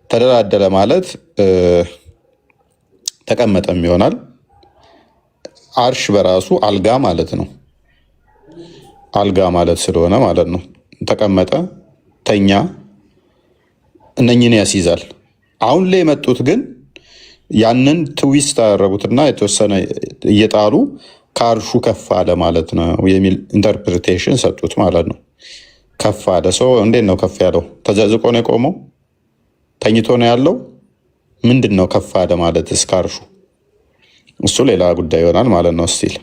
ተደላደለ ማለት ተቀመጠም ይሆናል። አርሽ በራሱ አልጋ ማለት ነው። አልጋ ማለት ስለሆነ ማለት ነው። ተቀመጠ፣ ተኛ፣ እነኝን ያስይዛል። አሁን ላይ የመጡት ግን ያንን ትዊስት ያደረጉትና የተወሰነ እየጣሉ ከአርሹ ከፍ አለ ማለት ነው የሚል ኢንተርፕሪቴሽን ሰጡት ማለት ነው። ከፍ አለ ሰው እንዴት ነው ከፍ ያለው? ተዘዝቆ ነው የቆመው? ተኝቶ ነው ያለው? ምንድን ነው ከፍ አለ ማለት እስከ አርሹ? እሱ ሌላ ጉዳይ ይሆናል ማለት ነው። ስቲል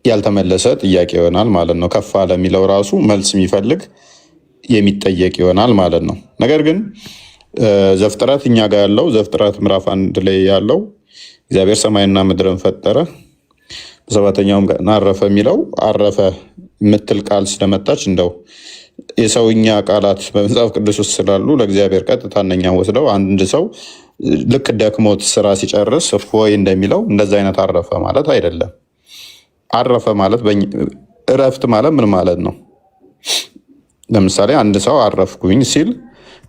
ያልተመለሰ ጥያቄ ይሆናል ማለት ነው። ከፍ አለ የሚለው ራሱ መልስ የሚፈልግ የሚጠየቅ ይሆናል ማለት ነው። ነገር ግን ዘፍጥረት እኛ ጋር ያለው ዘፍጥረት ምዕራፍ 1 ላይ ያለው እግዚአብሔር ሰማይና ምድርን ፈጠረ በሰባተኛውም ቀን አረፈ የሚለው አረፈ የምትል ቃል ስለመጣች እንደው የሰውኛ ቃላት በመጽሐፍ ቅዱስ ውስጥ ስላሉ ለእግዚአብሔር ቀጥታ እነኛን ወስደው አንድ ሰው ልክ ደክሞት ስራ ሲጨርስ እፎይ እንደሚለው እንደዚ አይነት አረፈ ማለት አይደለም። አረፈ ማለት እረፍት ማለት ምን ማለት ነው? ለምሳሌ አንድ ሰው አረፍኩኝ ሲል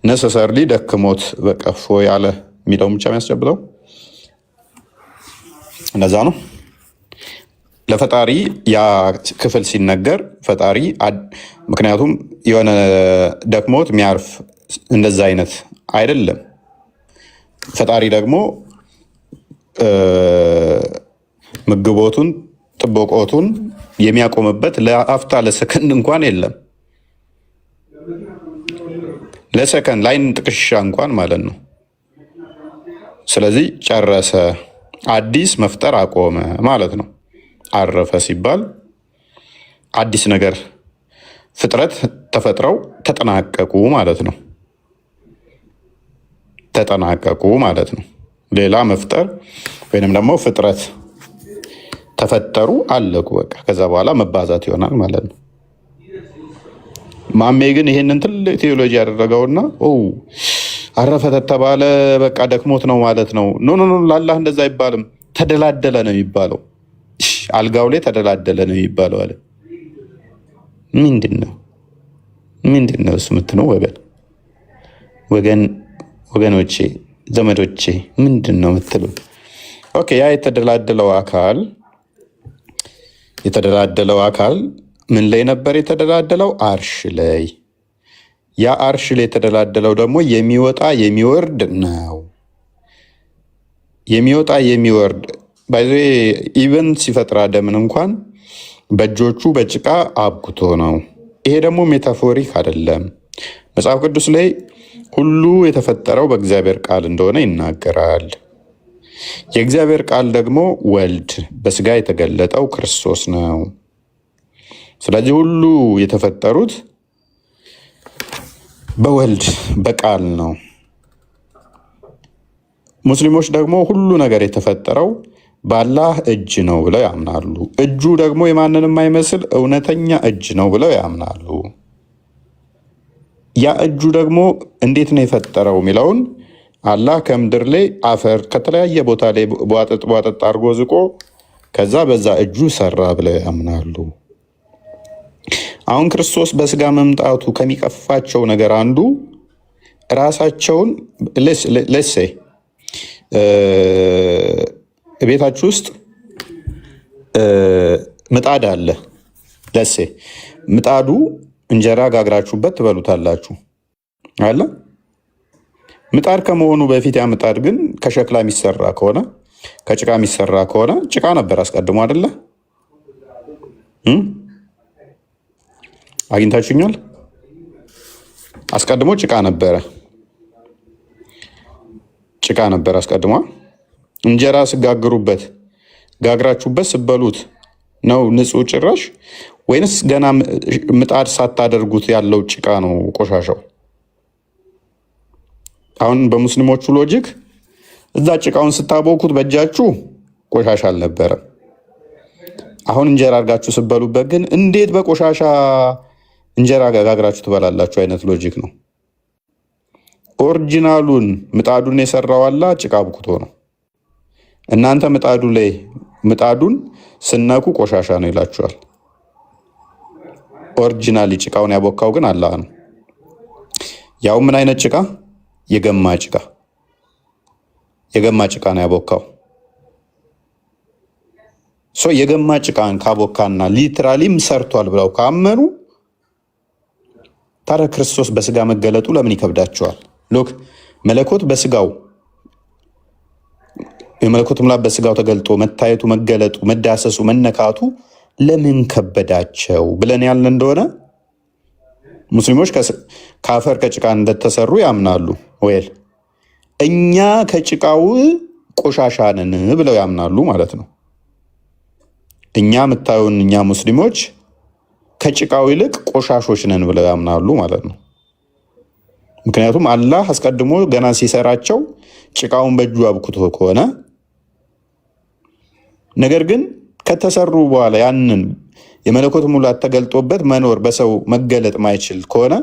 ነሰሰርሊ ደክሞት በቃ እፎይ አለ የሚለውን ብቻ የሚያስጨብጠው እንደዛ ነው። ለፈጣሪ ያ ክፍል ሲነገር ፈጣሪ ምክንያቱም የሆነ ደክሞት የሚያርፍ እንደዛ አይነት አይደለም። ፈጣሪ ደግሞ ምግቦቱን ጥበቆቱን የሚያቆምበት ለአፍታ ለሰከንድ እንኳን የለም። ለሰከንድ ላይን ጥቅሻ እንኳን ማለት ነው። ስለዚህ ጨረሰ፣ አዲስ መፍጠር አቆመ ማለት ነው። አረፈ ሲባል አዲስ ነገር ፍጥረት ተፈጥረው ተጠናቀቁ ማለት ነው። ተጠናቀቁ ማለት ነው። ሌላ መፍጠር ወይንም ደግሞ ፍጥረት ተፈጠሩ፣ አለቁ፣ በቃ ከዛ በኋላ መባዛት ይሆናል ማለት ነው። ማሜ ግን ይሄንን ትልቅ ቴዎሎጂ ያደረገውና አረፈ ተተባለ በቃ ደክሞት ነው ማለት ነው። ኖ ላላህ እንደዛ አይባልም። ተደላደለ ነው የሚባለው። አልጋው ላይ ተደላደለ ነው የሚባለው አለ። ምንድን ነው እሱ የምትለው ወገኖቼ ዘመዶቼ ምንድን ነው የምትለው? ኦኬ ያ የተደላደለው አካል ምን ላይ ነበር የተደላደለው? አርሽ ላይ። ያ አርሽ ላይ የተደላደለው ደግሞ የሚወጣ የሚወርድ ነው። የሚወጣ የሚወርድ ኢቨን ሲፈጥር አደምን እንኳን በእጆቹ በጭቃ አብኩቶ ነው። ይሄ ደግሞ ሜታፎሪክ አይደለም። መጽሐፍ ቅዱስ ላይ ሁሉ የተፈጠረው በእግዚአብሔር ቃል እንደሆነ ይናገራል። የእግዚአብሔር ቃል ደግሞ ወልድ በስጋ የተገለጠው ክርስቶስ ነው። ስለዚህ ሁሉ የተፈጠሩት በወልድ በቃል ነው። ሙስሊሞች ደግሞ ሁሉ ነገር የተፈጠረው በአላህ እጅ ነው ብለው ያምናሉ። እጁ ደግሞ የማንንም አይመስል እውነተኛ እጅ ነው ብለው ያምናሉ። ያ እጁ ደግሞ እንዴት ነው የፈጠረው የሚለውን አላህ ከምድር ላይ አፈር ከተለያየ ቦታ ላይ ቧጠጥ አድርጎ ዝቆ ከዛ በዛ እጁ ሰራ ብለው ያምናሉ። አሁን ክርስቶስ በስጋ መምጣቱ ከሚቀፋቸው ነገር አንዱ ራሳቸውን ለሴ ቤታችሁ ውስጥ ምጣድ አለ። ለሴ ምጣዱ እንጀራ ጋግራችሁበት ትበሉታላችሁ አለ። ምጣድ ከመሆኑ በፊት ያ ምጣድ ግን ከሸክላ የሚሰራ ከሆነ ከጭቃ የሚሰራ ከሆነ ጭቃ ነበር አስቀድሞ አይደለ? አግኝታችሁኛል? አስቀድሞ ጭቃ ነበረ አስቀድሞ። እንጀራ ስጋግሩበት ጋግራችሁበት ስበሉት ነው ንጹህ ጭራሽ? ወይንስ ገና ምጣድ ሳታደርጉት ያለው ጭቃ ነው ቆሻሻው? አሁን በሙስሊሞቹ ሎጂክ እዛ ጭቃውን ስታቦኩት በእጃችሁ ቆሻሻ አልነበረም። አሁን እንጀራ አድርጋችሁ ስበሉበት ግን እንዴት በቆሻሻ እንጀራ ጋግራችሁ ትበላላችሁ አይነት ሎጂክ ነው። ኦሪጂናሉን ምጣዱን የሰራው አላህ ጭቃ አብኩቶ ነው። እናንተ ምጣዱን ስነኩ ቆሻሻ ነው ይላችኋል። ኦሪጂናሊ ጭቃውን ያቦካው ግን አላህ ነው። ያው ምን አይነት ጭቃ? የገማ ጭቃ ነው ያቦካው። የገማ ጭቃን ካቦካና ሊትራሊም ሰርቷል ብለው ካመኑ ታዲያ ክርስቶስ በስጋ መገለጡ ለምን ይከብዳቸዋል? ሎክ መለኮት በስጋው የመለኮት ሙላት በስጋው ተገልጦ መታየቱ፣ መገለጡ፣ መዳሰሱ፣ መነካቱ ለምን ከበዳቸው ብለን ያልን እንደሆነ ሙስሊሞች ከአፈር ከጭቃ እንደተሰሩ ያምናሉ። ወይል እኛ ከጭቃው ቆሻሻ ነን ብለው ያምናሉ ማለት ነው። እኛ የምታዩን እኛ ሙስሊሞች ከጭቃው ይልቅ ቆሻሾች ነን ብለው ያምናሉ ማለት ነው። ምክንያቱም አላህ አስቀድሞ ገና ሲሰራቸው ጭቃውን በእጁ አብኩቶ ከሆነ ነገር ግን ከተሰሩ በኋላ ያንን የመለኮት ሙላት ተገልጦበት መኖር በሰው መገለጥ ማይችል ከሆነ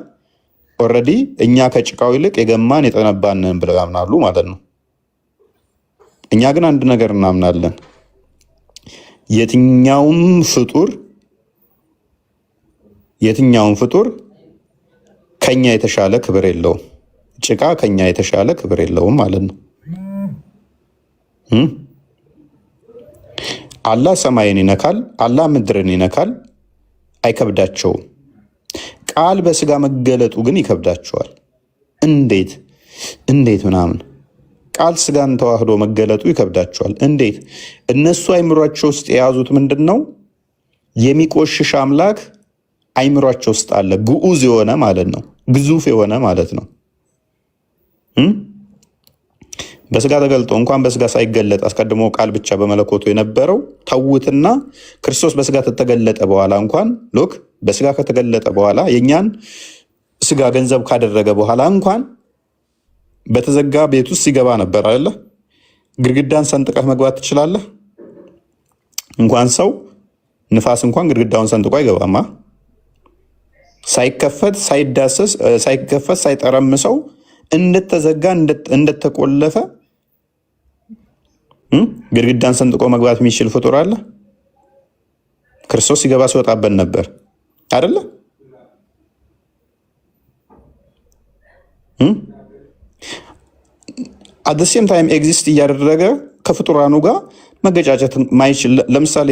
ኦልሬዲ እኛ ከጭቃው ይልቅ የገማን የጠነባንን ብለው ያምናሉ ማለት ነው። እኛ ግን አንድ ነገር እናምናለን። የትኛውም ፍጡር ከኛ የተሻለ ክብር የለውም። ጭቃ ከኛ የተሻለ ክብር የለውም ማለት ነው። አላህ ሰማይን ይነካል፣ አላህ ምድርን ይነካል፣ አይከብዳቸውም። ቃል በስጋ መገለጡ ግን ይከብዳቸዋል። እንዴት ምናምን ቃል ስጋን ተዋህዶ መገለጡ ይከብዳቸዋል። እንዴት? እነሱ አይምሯቸው ውስጥ የያዙት ምንድን ነው? የሚቆሽሽ አምላክ አይምሯቸው ውስጥ አለ። ግዑዝ የሆነ ማለት ነው፣ ግዙፍ የሆነ ማለት ነው። በስጋ ተገልጦ እንኳን በስጋ ሳይገለጥ አስቀድሞ ቃል ብቻ በመለኮቱ የነበረው ተውትና ክርስቶስ በስጋ ከተገለጠ በኋላ እንኳን ሎክ በስጋ ከተገለጠ በኋላ የእኛን ስጋ ገንዘብ ካደረገ በኋላ እንኳን በተዘጋ ቤት ውስጥ ሲገባ ነበር አይደለ? ግድግዳን ሰንጥቀህ መግባት ትችላለህ? እንኳን ሰው ንፋስ እንኳን ግድግዳውን ሰንጥቆ አይገባማ። ሳይከፈት ሳይዳሰስ ሳይከፈት ሳይጠረምሰው እንደተዘጋ እንደተቆለፈ ግድግዳን ሰንጥቆ መግባት የሚችል ፍጡር አለ? ክርስቶስ ሲገባ ሲወጣበት ነበር አይደለ? አት ሴም ታይም ኤግዚስት እያደረገ ከፍጡራኑ ጋር መገጫጨት ማይችል። ለምሳሌ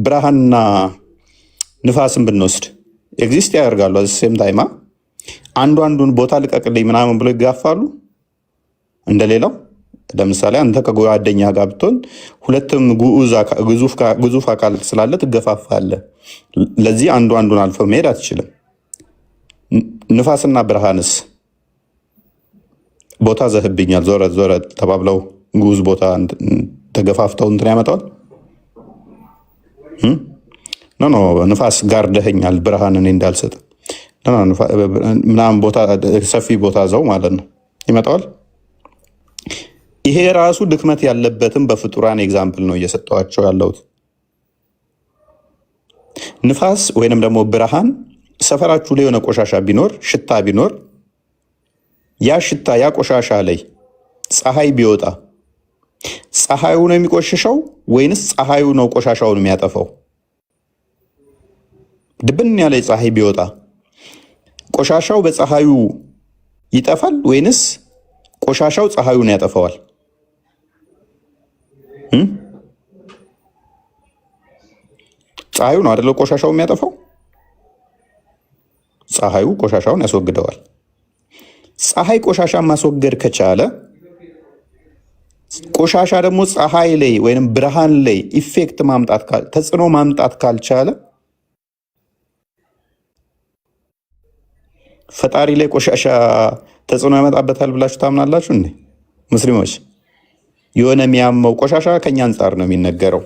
ብርሃንና ንፋስን ብንወስድ ኤግዚስት ያደርጋሉ። አት ሴም ታይም አንዱን ቦታ ልቀቅልኝ ምናምን ብሎ ይጋፋሉ እንደሌላው። ለምሳሌ አንተ ከጓደኛ ጋር ብትሆን ሁለቱም ግዙፍ አካል ስላለ ትገፋፋለህ። ለዚህ አንዱን አልፎ መሄድ አትችልም። ንፋስና ብርሃንስ ቦታ ዘህብኛል ዞረ ተባብለው ጉዝ ቦታ ተገፋፍተው እንትን ያመጣዋል። ኖ ንፋስ ጋርደኸኛል ብርሃን እኔ እንዳልሰጥ ምናምን ቦታ ሰፊ ቦታ ዘው ማለት ነው ይመጣዋል። ይሄ ራሱ ድክመት ያለበትም በፍጡራን ኤግዛምፕል ነው እየሰጠዋቸው ያለሁት። ንፋስ ወይንም ደግሞ ብርሃን ሰፈራችሁ ላይ የሆነ ቆሻሻ ቢኖር ሽታ ቢኖር ያ ሽታ ያ ቆሻሻ ላይ ፀሐይ ቢወጣ ፀሐዩ ነው የሚቆሽሸው ወይንስ ፀሐዩ ነው ቆሻሻውን የሚያጠፋው? ድብን ያለ ፀሐይ ቢወጣ ቆሻሻው በፀሐዩ ይጠፋል ወይንስ ቆሻሻው ፀሐዩን ያጠፋዋል? ፀሐዩ ነው አይደለ ቆሻሻው የሚያጠፋው? ፀሐዩ ቆሻሻውን ያስወግደዋል። ፀሐይ ቆሻሻ ማስወገድ ከቻለ ቆሻሻ ደግሞ ፀሐይ ላይ ወይንም ብርሃን ላይ ኢፌክት ማምጣት ተጽዕኖ ማምጣት ካልቻለ ፈጣሪ ላይ ቆሻሻ ተጽዕኖ ያመጣበታል ብላችሁ ታምናላችሁ እንዴ? ሙስሊሞች የሆነ የሚያመው ቆሻሻ ከኛ አንጻር ነው የሚነገረው፣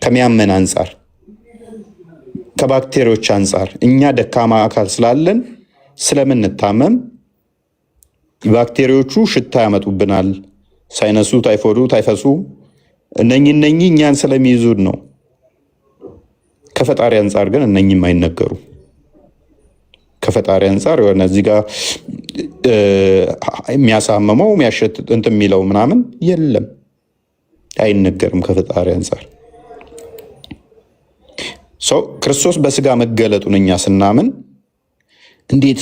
ከሚያመን አንጻር፣ ከባክቴሪያዎች አንጻር እኛ ደካማ አካል ስላለን ስለምንታመም ባክቴሪያዎቹ ሽታ ያመጡብናል። ሳይነሱ፣ ታይፎዱ፣ ታይፈሱ እነኚህ እኛን ስለሚይዙን ነው። ከፈጣሪ አንጻር ግን እነኚህም አይነገሩ። ከፈጣሪ አንጻር የሆነ እዚህ ጋር የሚያሳምመው የሚያሸት እንትን የሚለው ምናምን የለም፣ አይነገርም ከፈጣሪ አንጻር። ክርስቶስ በስጋ መገለጡን እኛ ስናምን እንዴት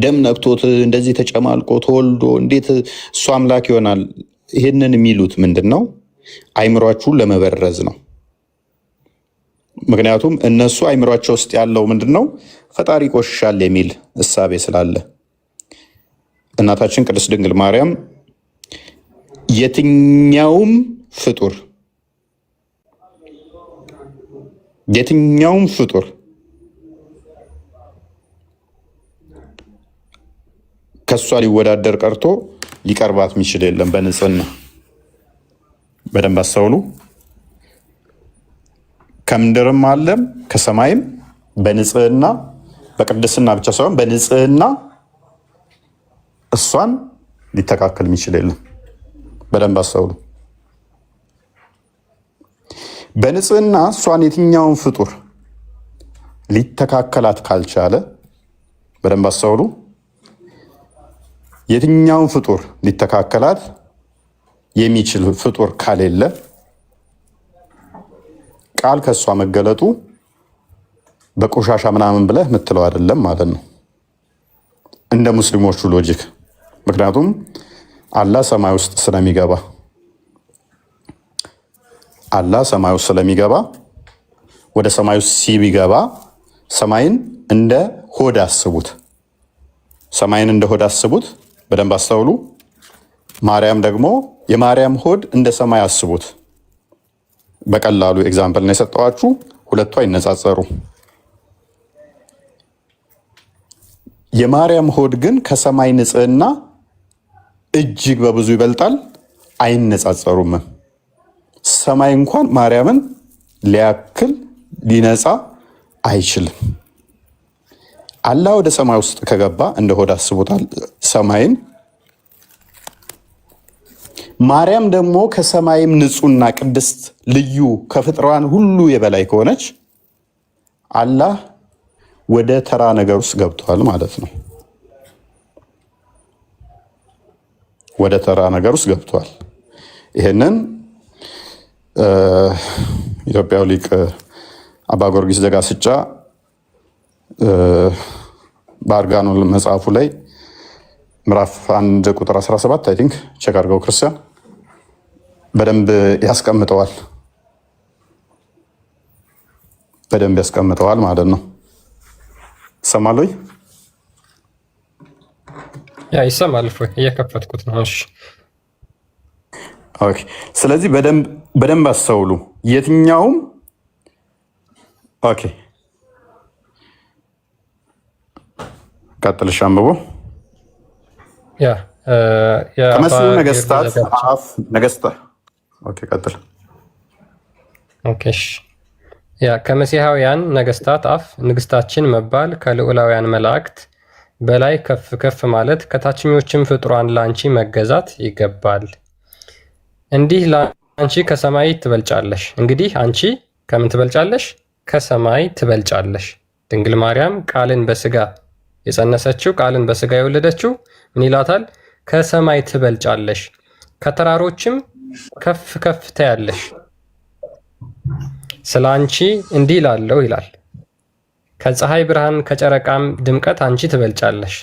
ደም ነክቶት እንደዚህ ተጨማልቆ ተወልዶ እንዴት እሱ አምላክ ይሆናል? ይህንን የሚሉት ምንድን ነው? አይምሯችሁን ለመበረዝ ነው። ምክንያቱም እነሱ አይምሯቸው ውስጥ ያለው ምንድን ነው? ፈጣሪ ቆሽሻል የሚል እሳቤ ስላለ እናታችን ቅድስት ድንግል ማርያም የትኛውም ፍጡር ከሷ ሊወዳደር ቀርቶ ሊቀርባት የሚችል የለም በንጽህና። በደንብ አስተውሉ። ከምድርም ዓለም ከሰማይም በንጽህና በቅድስና ብቻ ሳይሆን በንጽህና እሷን ሊተካከል የሚችል የለም። በደንብ አስተውሉ። በንጽህና እሷን የትኛውን ፍጡር ሊተካከላት ካልቻለ፣ በደንብ አስተውሉ። የትኛውን ፍጡር ሊተካከላት የሚችል ፍጡር ካሌለ ቃል ከእሷ መገለጡ በቆሻሻ ምናምን ብለህ የምትለው አይደለም ማለት ነው፣ እንደ ሙስሊሞቹ ሎጂክ። ምክንያቱም አላህ ሰማይ ውስጥ ስለሚገባ ወደ ሰማይ ውስጥ ሲገባ ሰማይን እንደ ሆድ አስቡት። በደንብ አስተውሉ። ማርያም ደግሞ የማርያም ሆድ እንደ ሰማይ አስቡት። በቀላሉ ኤግዛምፕል ነው የሰጠኋችሁ፣ ሁለቱ አይነጻጸሩ። የማርያም ሆድ ግን ከሰማይ ንጽህና እጅግ በብዙ ይበልጣል፣ አይነጻጸሩም። ሰማይ እንኳን ማርያምን ሊያክል ሊነጻ አይችልም። አላህ ወደ ሰማይ ውስጥ ከገባ እንደ ሆድ አስቡታል ሰማይን። ማርያም ደግሞ ከሰማይም ንጹሕና ቅድስት ልዩ ከፍጥሯን ሁሉ የበላይ ከሆነች አላህ ወደ ተራ ነገር ውስጥ ገብቷል ማለት ነው። ወደ ተራ ነገር ውስጥ ገብቷል። ይህንን ኢትዮጵያው ሊቅ አባ ጊዮርጊስ ዘጋስጫ በአርጋኖ መጽሐፉ ላይ ምዕራፍ 1 ቁጥር 17 አይ ቲንክ ቼክ አድርገው ክርስቲያን በደንብ ያስቀምጠዋል ማለት ነው። ይሰማል ወይ? ያ ይሰማል። እየከፈትኩት ነው። እሺ ኦኬ። ስለዚህ በደንብ አስተውሉ። የትኛውም ኦኬ፣ ቀጥልሽ አንብቦ ከመሲሁ ነገስታት አፍ ነገስታት ኦኬ፣ ቀጥል። ኦኬ ከመሲሐውያን ነገስታት አፍ ንግስታችን መባል ከልዑላውያን መላእክት በላይ ከፍ ከፍ ማለት ከታችኞችም ፍጡራን ላንቺ መገዛት ይገባል። እንዲህ ላንቺ ከሰማይ ትበልጫለሽ። እንግዲህ አንቺ ከምን ትበልጫለሽ? ከሰማይ ትበልጫለሽ። ድንግል ማርያም ቃልን በስጋ የጸነሰችው ቃልን በስጋ የወለደችው ምን ይላታል? ከሰማይ ትበልጫለሽ፣ ከተራሮችም ከፍ ከፍ ታያለሽ። ስለ አንቺ እንዲህ ላለው ይላል፣ ከፀሐይ ብርሃን ከጨረቃም ድምቀት አንቺ ትበልጫለሽ።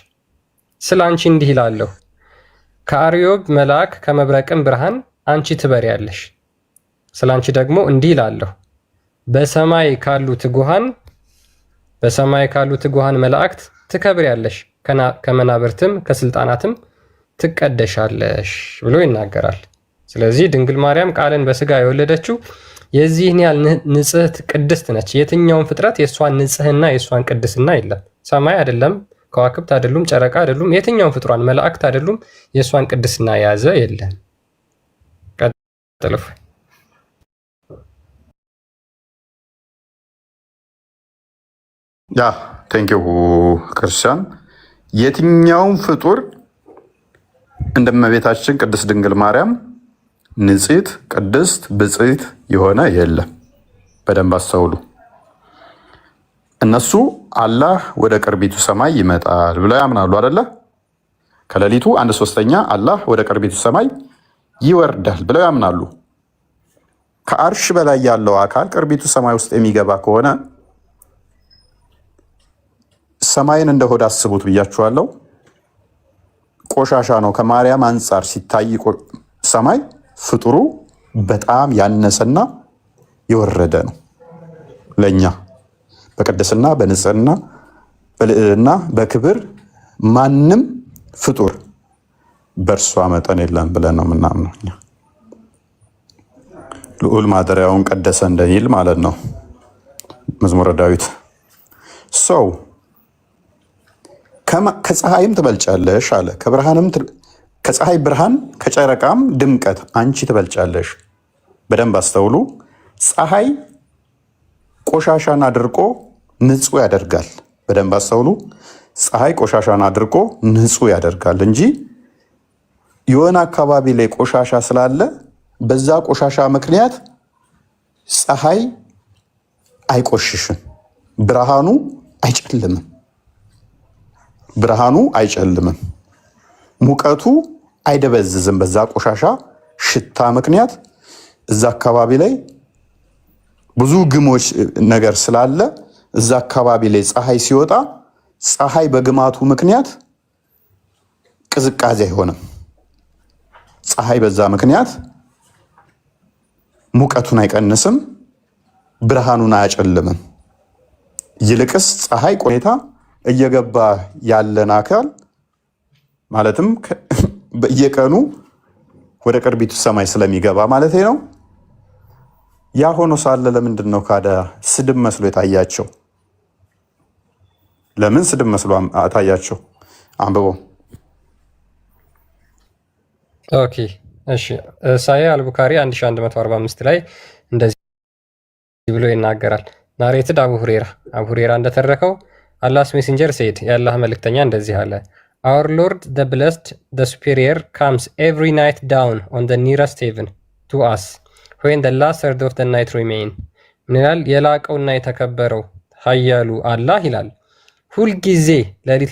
ስለ አንቺ እንዲህ ላለሁ፣ ከአርዮብ መልአክ ከመብረቅም ብርሃን አንቺ ትበሪያለሽ። ስለ አንቺ ደግሞ እንዲህ ላለሁ፣ በሰማይ ካሉ ትጉሃን መላእክት ትከብሪያለሽ፣ ከመናብርትም ከስልጣናትም ትቀደሻለሽ ብሎ ይናገራል። ስለዚህ ድንግል ማርያም ቃልን በስጋ የወለደችው የዚህን ያህል ንጽሕት ቅድስት ነች። የትኛውን ፍጥረት የእሷን ንጽህና የእሷን ቅድስና የለም። ሰማይ አይደለም፣ ከዋክብት አይደሉም፣ ጨረቃ አይደሉም፣ የትኛውን ፍጥሯን መላእክት አይደሉም፣ የእሷን ቅድስና የያዘ የለም። ቀጥልፍ ያ ቴንኪው ክርስቲያን። የትኛውም ፍጡር እንደ እመቤታችን ቅድስት ድንግል ማርያም ንጽሕት ቅድስት ብጽሕት የሆነ የለም። በደንብ አስተውሉ። እነሱ አላህ ወደ ቅርቢቱ ሰማይ ይመጣል ብለው ያምናሉ አይደለ? ከሌሊቱ 1/3 አላህ ወደ ቅርቢቱ ሰማይ ይወርዳል ብለው ያምናሉ። ከአርሽ በላይ ያለው አካል ቅርቢቱ ሰማይ ውስጥ የሚገባ ከሆነ ሰማይን እንደ ሆድ አስቡት ብያችኋለሁ። ቆሻሻ ነው። ከማርያም አንጻር ሲታይ ሰማይ ፍጡሩ በጣም ያነሰና የወረደ ነው። ለኛ በቅድስና በንጽህና በልዕልና በክብር ማንም ፍጡር በእርሷ መጠን የለም ብለን ነው የምናምነው እኛ። ልዑል ማደሪያውን ቀደሰ እንደሚል ማለት ነው መዝሙረ ዳዊት። ሰው ከፀሐይም ትበልጫለሽ አለ። ከፀሐይ ብርሃን ከጨረቃም ድምቀት አንቺ ትበልጫለሽ። በደንብ አስተውሉ። ፀሐይ ቆሻሻን አድርቆ ንጹህ ያደርጋል። በደንብ አስተውሉ። ፀሐይ ቆሻሻን አድርቆ ንጹህ ያደርጋል እንጂ የሆነ አካባቢ ላይ ቆሻሻ ስላለ በዛ ቆሻሻ ምክንያት ፀሐይ አይቆሽሽም፣ ብርሃኑ አይጨልምም። ሙቀቱ አይደበዝዝም። በዛ ቆሻሻ ሽታ ምክንያት እዛ አካባቢ ላይ ብዙ ግሞች ነገር ስላለ እዛ አካባቢ ላይ ፀሐይ ሲወጣ ፀሐይ በግማቱ ምክንያት ቅዝቃዜ አይሆንም። ፀሐይ በዛ ምክንያት ሙቀቱን አይቀንስም፣ ብርሃኑን አያጨልምም። ይልቅስ ፀሐይ ቆይታ እየገባ ያለን አካል ማለትም በየቀኑ ወደ ቅርቢቱ ሰማይ ስለሚገባ ማለት ነው። ያ ሆኖ ሳለ ለምንድን ነው ካዳ ስድብ መስሎ የታያቸው? ለምን ስድብ መስሎ ታያቸው? አንብቦ ኦኬ እሺ። ሳይ አልቡካሪ 1145 ላይ እንደዚህ ብሎ ይናገራል። ናሬትድ አቡ ሁሬራ እንደተረከው አላህስ ሜሴንጀር ሴድ የአላህ መልእክተኛ እንደዚህ አለ። አወር ሎርድ the blessed the superior comes every night down on the nearest heaven to us when the last third of the night remain። ምን ይላል? የላቀውና የተከበረው ኃያሉ አላህ ይላል ሁልጊዜ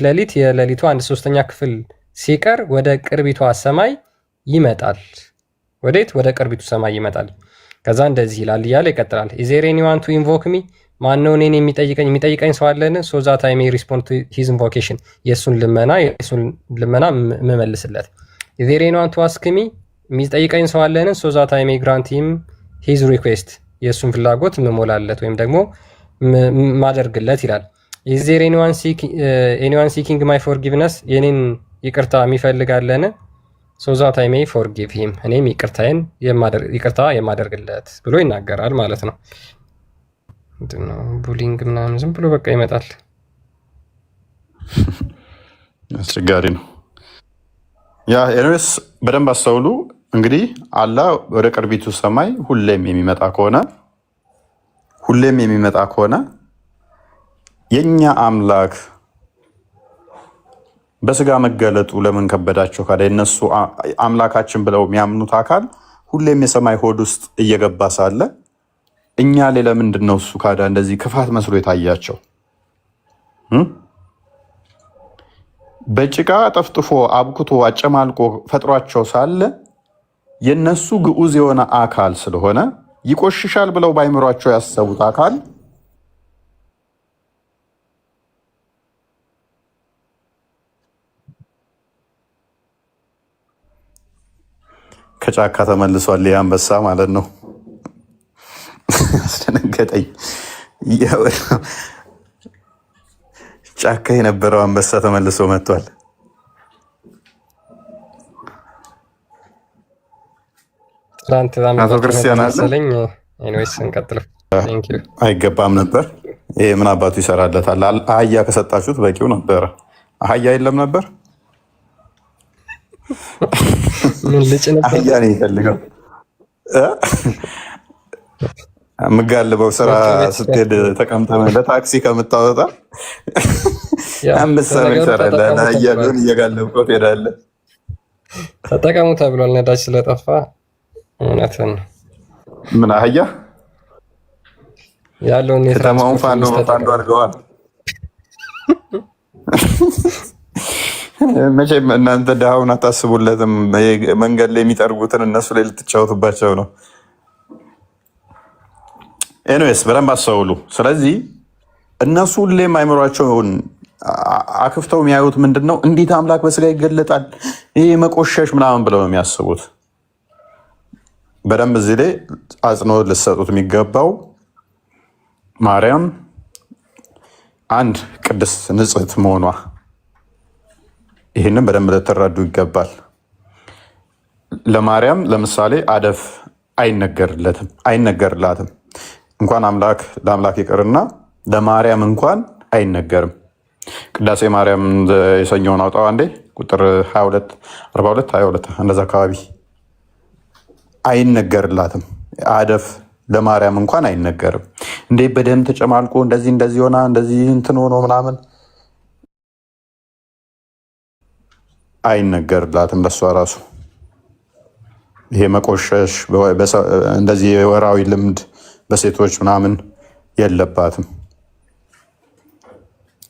ሌሊት የሌሊቱ 1/3ኛ ክፍል ሲቀር ወደ ቅርቢቷ ሰማይ ይመጣል። ወዴት? ወደ ቅርቢቱ ሰማይ ይመጣል። ከዛ እንደዚህ ይላል እያለ ይቀጥላል። is there anyone to invoke me? ማነው እኔን የሚጠይቀኝ ሰው አለን? so that I may respond to his invocation። የሱን ልመና መመልስለት። is there anyone to ask me? የሚጠይቀኝ ሰው አለን? so that I may grant him his request። የሱን ፍላጎት መሞላለት ወይም ደግሞ ማደርግለት ይላል። is there anyone seeking my forgiveness? የኔን ይቅርታ የሚፈልጋለን? so that I may forgive him። እኔም ይቅርታ የማደርግለት ብሎ ይናገራል ማለት ነው። ቡሊንግ ምናምን ዝም ብሎ በቃ ይመጣል። አስቸጋሪ ነው። ያ ኤርስ በደንብ አስተውሉ። እንግዲህ አላህ ወደ ቅርቢቱ ሰማይ ሁሌም የሚመጣ ከሆነ የኛ አምላክ በስጋ መገለጡ ለምን ከበዳቸው? ካለ እነሱ አምላካችን ብለው የሚያምኑት አካል ሁሌም የሰማይ ሆድ ውስጥ እየገባ ሳለ እኛ ላይ ለምንድን ነው እሱ ካዳ እንደዚህ ክፋት መስሎ የታያቸው? በጭቃ ጠፍጥፎ አብኩቶ አጨማልቆ ፈጥሯቸው ሳለ የነሱ ግዑዝ የሆነ አካል ስለሆነ ይቆሽሻል ብለው ባይምሯቸው ያሰቡት አካል ከጫካ ተመልሷል። አንበሳ ማለት ነው። አስደነገጠኝ። ጫካ የነበረው አንበሳ ተመልሶ መጥቷል። አቶ ክርስቲያን አለ አይገባም ነበር። ይሄ ምን አባቱ ይሰራለታል? አህያ ከሰጣችሁት በቂው ነበረ። አህያ የለም ነበር። አህያ ነው ይፈልገው የምጋልበው ስራ ስትሄድ ተቀምጠህ ለታክሲ ከምታወጣ አንበሳ ነው ይሰራል። አህያ ቢሆን እየጋለብከው ትሄዳለህ። ተጠቀሙ ተብሏል። ነዳጅ ስለጠፋ እውነትን ምን አህያ ያለውን ከተማውን ፋንዶ አድርገዋል። መቼም እናንተ ድሃውን አታስቡለትም። መንገድ ላይ የሚጠርጉትን እነሱ ላይ ልትጫወቱባቸው ነው። ኤኒዌይስ በደንብ አስተውሉ። ስለዚህ እነሱ ሁሌም አይምሯቸውን አክፍተው የሚያዩት ምንድን ነው? እንዴት አምላክ በስጋ ይገለጣል? ይህ መቆሸሽ ምናምን ብለው ነው የሚያስቡት። በደንብ እዚህ ላይ አጽንኦት ልትሰጡት የሚገባው ማርያም አንድ ቅድስት ንጽሕት መሆኗ፣ ይህንን በደንብ ልትረዱ ይገባል። ለማርያም ለምሳሌ አደፍ አይነገርላትም። እንኳን ለአምላክ ይቅርና ለማርያም እንኳን አይነገርም። ቅዳሴ ማርያም የሰኞውን አውጣው አንዴ ቁጥር 22 42 22 እንደዛ አካባቢ አይነገርላትም። አደፍ ለማርያም እንኳን አይነገርም። እንዴ በደም ተጨማልቆ እንደዚህ ሆና እንደዚህ እንትን ሆኖ ምናምን አይነገርላትም። ለሷ ራሱ ይሄ መቆሸሽ እንደዚህ የወራዊ ልምድ በሴቶች ምናምን የለባትም።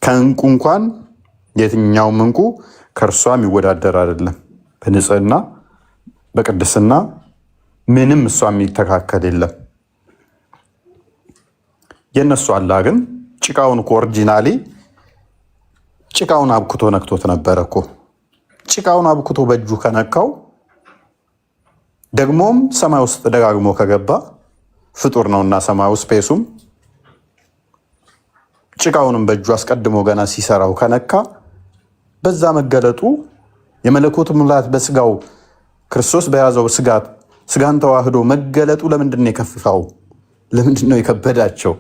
ከእንቁ እንኳን የትኛውም እንቁ ከእርሷ የሚወዳደር አይደለም። በንጽህና በቅድስና ምንም እሷ የሚተካከል የለም። የእነሱ አላ ግን ጭቃውን እኮ ኦሪጂናሊ ጭቃውን አብክቶ ነክቶት ነበረ እኮ። ጭቃውን አብክቶ በእጁ ከነካው ደግሞም ሰማይ ውስጥ ደጋግሞ ከገባ ፍጡር ነውና ሰማዩ ስፔሱም ጭቃውንም በእጁ አስቀድሞ ገና ሲሰራው ከነካ በዛ መገለጡ የመለኮት ሙላት በስጋው ክርስቶስ በያዘው ስጋን ተዋህዶ መገለጡ ለምንድን ነው የከፍፋው? ለምንድን ነው የከበዳቸው?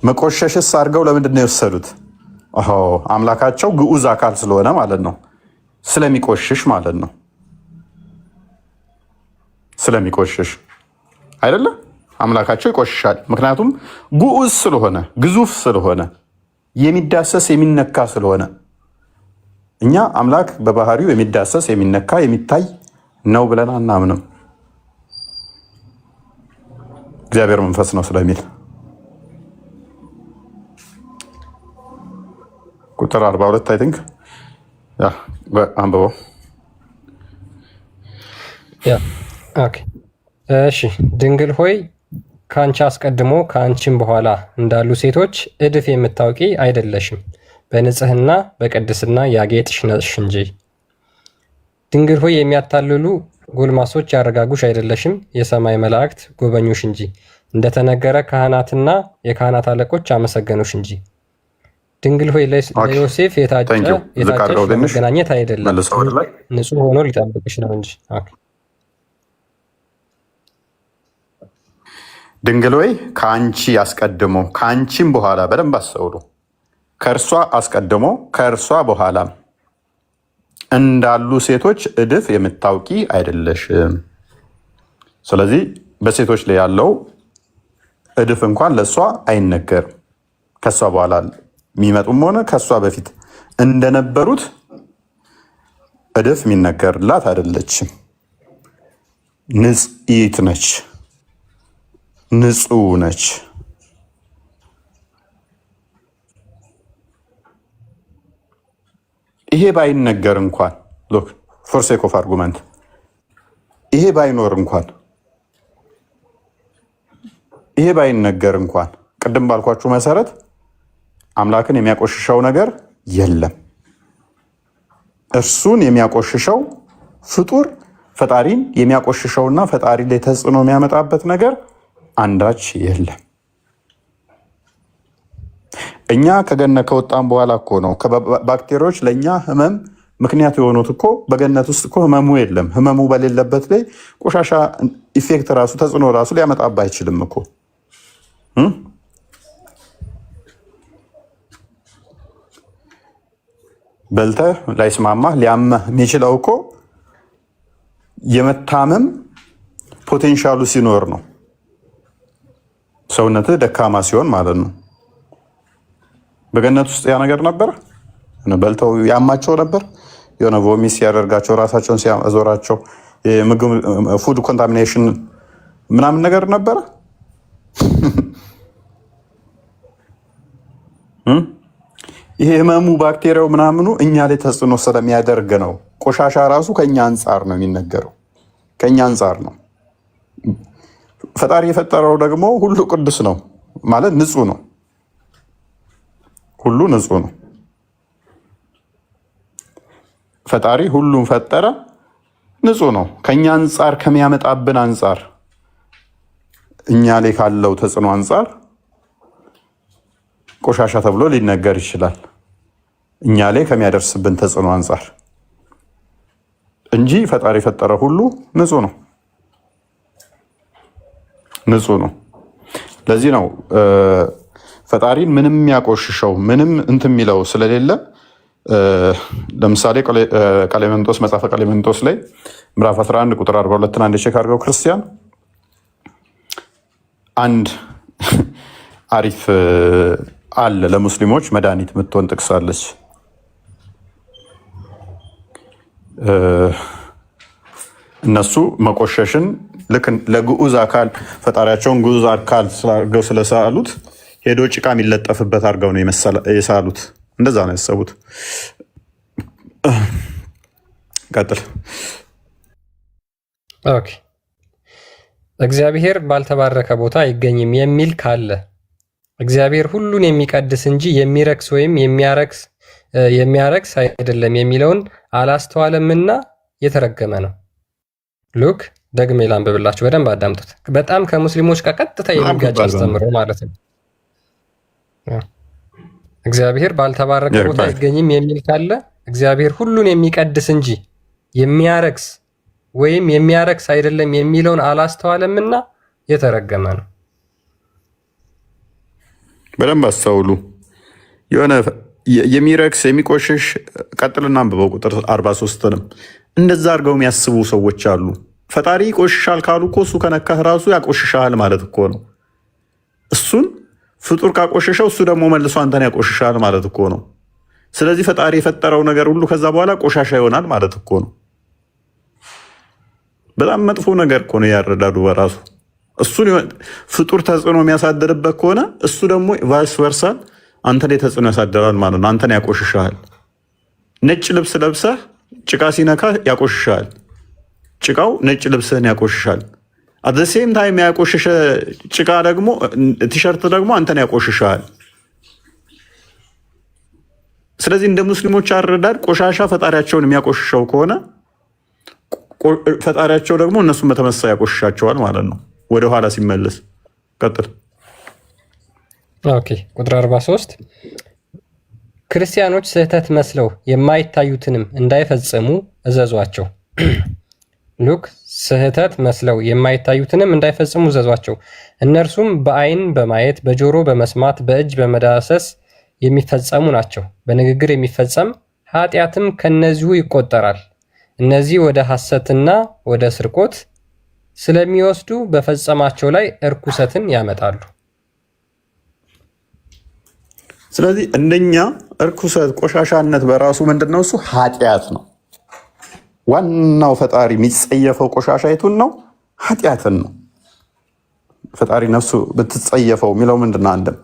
መቆሸሽስ አድርገው ለምንድን ነው የወሰዱት? አምላካቸው ግዑዝ አካል ስለሆነ ማለት ነው። ስለሚቆሽሽ ማለት ነው። ስለሚቆሽሽ አይደለ? አምላካቸው ይቆሽሻል። ምክንያቱም ግዑዝ ስለሆነ፣ ግዙፍ ስለሆነ፣ የሚዳሰስ የሚነካ ስለሆነ። እኛ አምላክ በባህሪው የሚዳሰስ የሚነካ የሚታይ ነው ብለን አናምንም። እግዚአብሔር መንፈስ ነው ስለሚል ቁጥር 42 አይ ቲንክ አንብበው። እሺ ድንግል ሆይ ከአንቺ አስቀድሞ ከአንቺም በኋላ እንዳሉ ሴቶች እድፍ የምታውቂ አይደለሽም፣ በንጽህና በቅድስና ያጌጥሽ ነሽ እንጂ። ድንግል ሆይ የሚያታልሉ ጎልማሶች ያረጋጉሽ አይደለሽም፣ የሰማይ መላእክት ጎበኙሽ እንጂ። እንደተነገረ ካህናትና የካህናት አለቆች አመሰገኑሽ እንጂ። ድንግል ሆይ ለዮሴፍ የታጨሽ ለመገናኘት አይደለም፣ ንጹሕ ሆኖ ሊጠብቅሽ ነው እንጂ። ድንግል ሆይ ከአንቺ አስቀድሞ ከአንቺም በኋላ በደንብ አስተውሉ። ከእርሷ አስቀድሞ ከእርሷ በኋላም እንዳሉ ሴቶች እድፍ የምታውቂ አይደለሽም። ስለዚህ በሴቶች ላይ ያለው እድፍ እንኳን ለእሷ አይነገርም። ከእሷ በኋላ የሚመጡም ሆነ ከእሷ በፊት እንደነበሩት እድፍ የሚነገርላት አይደለችም። ንጽሕት ነች፣ ንጹሕ ነች። ይሄ ባይነገር እንኳን ሎክ ፎር ሴክ ኦፍ አርጉመንት ይሄ ባይኖር እንኳን ይሄ ባይነገር እንኳን ቅድም ባልኳችሁ መሰረት አምላክን የሚያቆሽሸው ነገር የለም። እርሱን የሚያቆሽሸው ፍጡር ፈጣሪን የሚያቆሽሸውና ፈጣሪ ላይ ተጽዕኖ የሚያመጣበት ነገር አንዳች የለም። እኛ ከገነት ከወጣን በኋላ እኮ ነው ባክቴሪያዎች ለእኛ ህመም ምክንያት የሆኑት እኮ። በገነት ውስጥ እኮ ህመሙ የለም። ህመሙ በሌለበት ላይ ቆሻሻ ኢፌክት ራሱ ተጽዕኖ ራሱ ሊያመጣባ አይችልም እኮ። በልተህ ላይስማማህ ሊያመህ የሚችለው እኮ የመታመም ፖቴንሻሉ ሲኖር ነው። ሰውነትህ ደካማ ሲሆን ማለት ነው። በገነት ውስጥ ያ ነገር ነበር። በልተው ያማቸው ነበር። የሆነ ቮሚስ ሲያደርጋቸው ራሳቸውን ሲያዞራቸው የምግብ ፉድ ኮንታሚኔሽን ምናምን ነገር ነበረ። ይሄ ህመሙ ባክቴሪያው ምናምኑ እኛ ላይ ተጽዕኖ ስለሚያደርግ ነው። ቆሻሻ ራሱ ከኛ አንጻር ነው የሚነገረው፣ ከኛ አንጻር ነው። ፈጣሪ የፈጠረው ደግሞ ሁሉ ቅዱስ ነው ማለት ንጹህ ነው። ሁሉ ንጹህ ነው። ፈጣሪ ሁሉን ፈጠረ፣ ንጹህ ነው። ከኛ አንጻር ከሚያመጣብን አንጻር እኛ ላይ ካለው ተጽዕኖ አንጻር ቆሻሻ ተብሎ ሊነገር ይችላል። እኛ ላይ ከሚያደርስብን ተጽዕኖ አንጻር እንጂ ፈጣሪ የፈጠረ ሁሉ ንጹህ ነው፣ ንጹህ ነው። ለዚህ ነው ፈጣሪን ምንም ያቆሽሸው ምንም እንትን የሚለው ስለሌለ ለምሳሌ ቀሌምንጦስ መጽሐፈ ቀሌምንጦስ ላይ ምዕራፍ 11 ቁጥር 42 አንድ ቼክ አድርገው ክርስቲያን አንድ አሪፍ አለ ለሙስሊሞች መድኃኒት የምትሆን ጥቅሳለች። እነሱ መቆሸሽን ልክ ለግዑዝ አካል ፈጣሪያቸውን ግዑዝ አካል አድርገው ስለሳሉት ሄዶ ጭቃ የሚለጠፍበት አድርገው ነው የሳሉት። እንደዛ ነው ያሰቡት። ቀጥል። ኦኬ። እግዚአብሔር ባልተባረከ ቦታ አይገኝም የሚል ካለ እግዚአብሔር ሁሉን የሚቀድስ እንጂ የሚረክስ ወይም የሚያረክስ አይደለም የሚለውን አላስተዋለምና የተረገመ ነው። ሉክ ደግሜ ላንብብላችሁ፣ በደንብ አዳምጡት። በጣም ከሙስሊሞች ጋር ቀጥታ የሚጋጭ አስተምሮ ማለት ነው። እግዚአብሔር ባልተባረከ ቦታ አይገኝም የሚል ካለ እግዚአብሔር ሁሉን የሚቀድስ እንጂ የሚያረክስ ወይም የሚያረክስ አይደለም የሚለውን አላስተዋለምና የተረገመ ነው። በደንብ አስተውሉ። የሆነ የሚረክስ የሚቆሽሽ ቀጥልና አንብበው ቁጥር 43ንም እንደዛ አድርገው የሚያስቡ ሰዎች አሉ። ፈጣሪ ይቆሽሻል ካሉ እኮ እሱ ከነካህ ራሱ ያቆሽሻል ማለት እኮ ነው። እሱን ፍጡር ካቆሸሸው እሱ ደግሞ መልሶ አንተን ያቆሽሻል ማለት እኮ ነው። ስለዚህ ፈጣሪ የፈጠረው ነገር ሁሉ ከዛ በኋላ ቆሻሻ ይሆናል ማለት እኮ ነው። በጣም መጥፎ ነገር እኮ ነው ያረዳዱ በራሱ። እሱን ፍጡር ተጽዕኖ የሚያሳድርበት ከሆነ እሱ ደግሞ ቫይስ ቨርሳ አንተ ላይ ተጽዕኖ ያሳድራል ማለት ነው። አንተን ያቆሽሻል። ነጭ ልብስ ለብሰህ ጭቃ ሲነካ ያቆሽሻል። ጭቃው ነጭ ልብስህን ያቆሽሻል። አዘሴም ታይም ያቆሽሸ ጭቃ ደግሞ ቲሸርት ደግሞ አንተን ያቆሽሻል። ስለዚህ እንደ ሙስሊሞች አረዳድ ቆሻሻ ፈጣሪያቸውን የሚያቆሽሸው ከሆነ ፈጣሪያቸው ደግሞ እነሱን በተመሳሳይ ያቆሽሻቸዋል ማለት ነው። ወደ ኋላ ሲመለስ ቀጥል። ኦኬ ቁጥር 43 ክርስቲያኖች ስህተት መስለው የማይታዩትንም እንዳይፈጽሙ እዘዟቸው። ሉክ ስህተት መስለው የማይታዩትንም እንዳይፈጽሙ እዘዟቸው። እነርሱም በዓይን በማየት በጆሮ በመስማት በእጅ በመዳሰስ የሚፈጸሙ ናቸው። በንግግር የሚፈጸም ኃጢአትም ከነዚሁ ይቆጠራል። እነዚህ ወደ ሐሰትና ወደ ስርቆት ስለሚወስዱ በፈጸማቸው ላይ እርኩሰትን ያመጣሉ። ስለዚህ እንደኛ እርኩሰት ቆሻሻነት በራሱ ምንድነው? እሱ ኃጢአት ነው። ዋናው ፈጣሪ የሚጸየፈው ቆሻሻ የቱን ነው? ኃጢአትን ነው። ፈጣሪ ነፍሱ ብትጸየፈው የሚለው ምንድነው? አንድም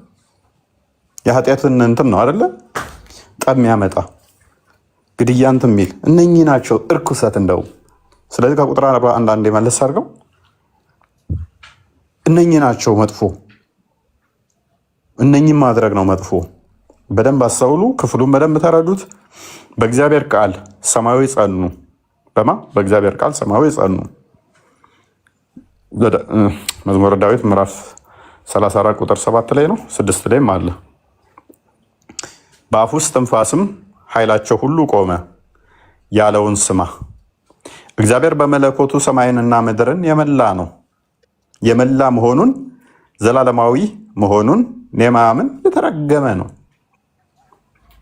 የኃጢአትን እንትን ነው አይደለ? ጠብ የሚያመጣ ግድያ እንትን የሚል እነኚህ ናቸው እርኩሰት እንደው። ስለዚህ ከቁጥር 41 አንዴ መለስ አድርገው እነኚህ ናቸው መጥፎ። እነኚህ ማድረግ ነው መጥፎ። በደንብ አስተውሉ። ክፍሉን በደንብ ተረዱት። በእግዚአብሔር ቃል ሰማያዊ ጸኑ። በእግዚአብሔር ቃል ሰማያዊ ጸኑ። መዝሙረ ዳዊት ምዕራፍ 34 ቁጥር 7 ላይ ነው፣ 6 ላይም አለ። በአፍ ውስጥ ትንፋስም ኃይላቸው ሁሉ ቆመ ያለውን ስማ። እግዚአብሔር በመለኮቱ ሰማይንና ምድርን የመላ ነው። የመላ መሆኑን ዘላለማዊ መሆኑን ኔማምን የተረገመ ነው።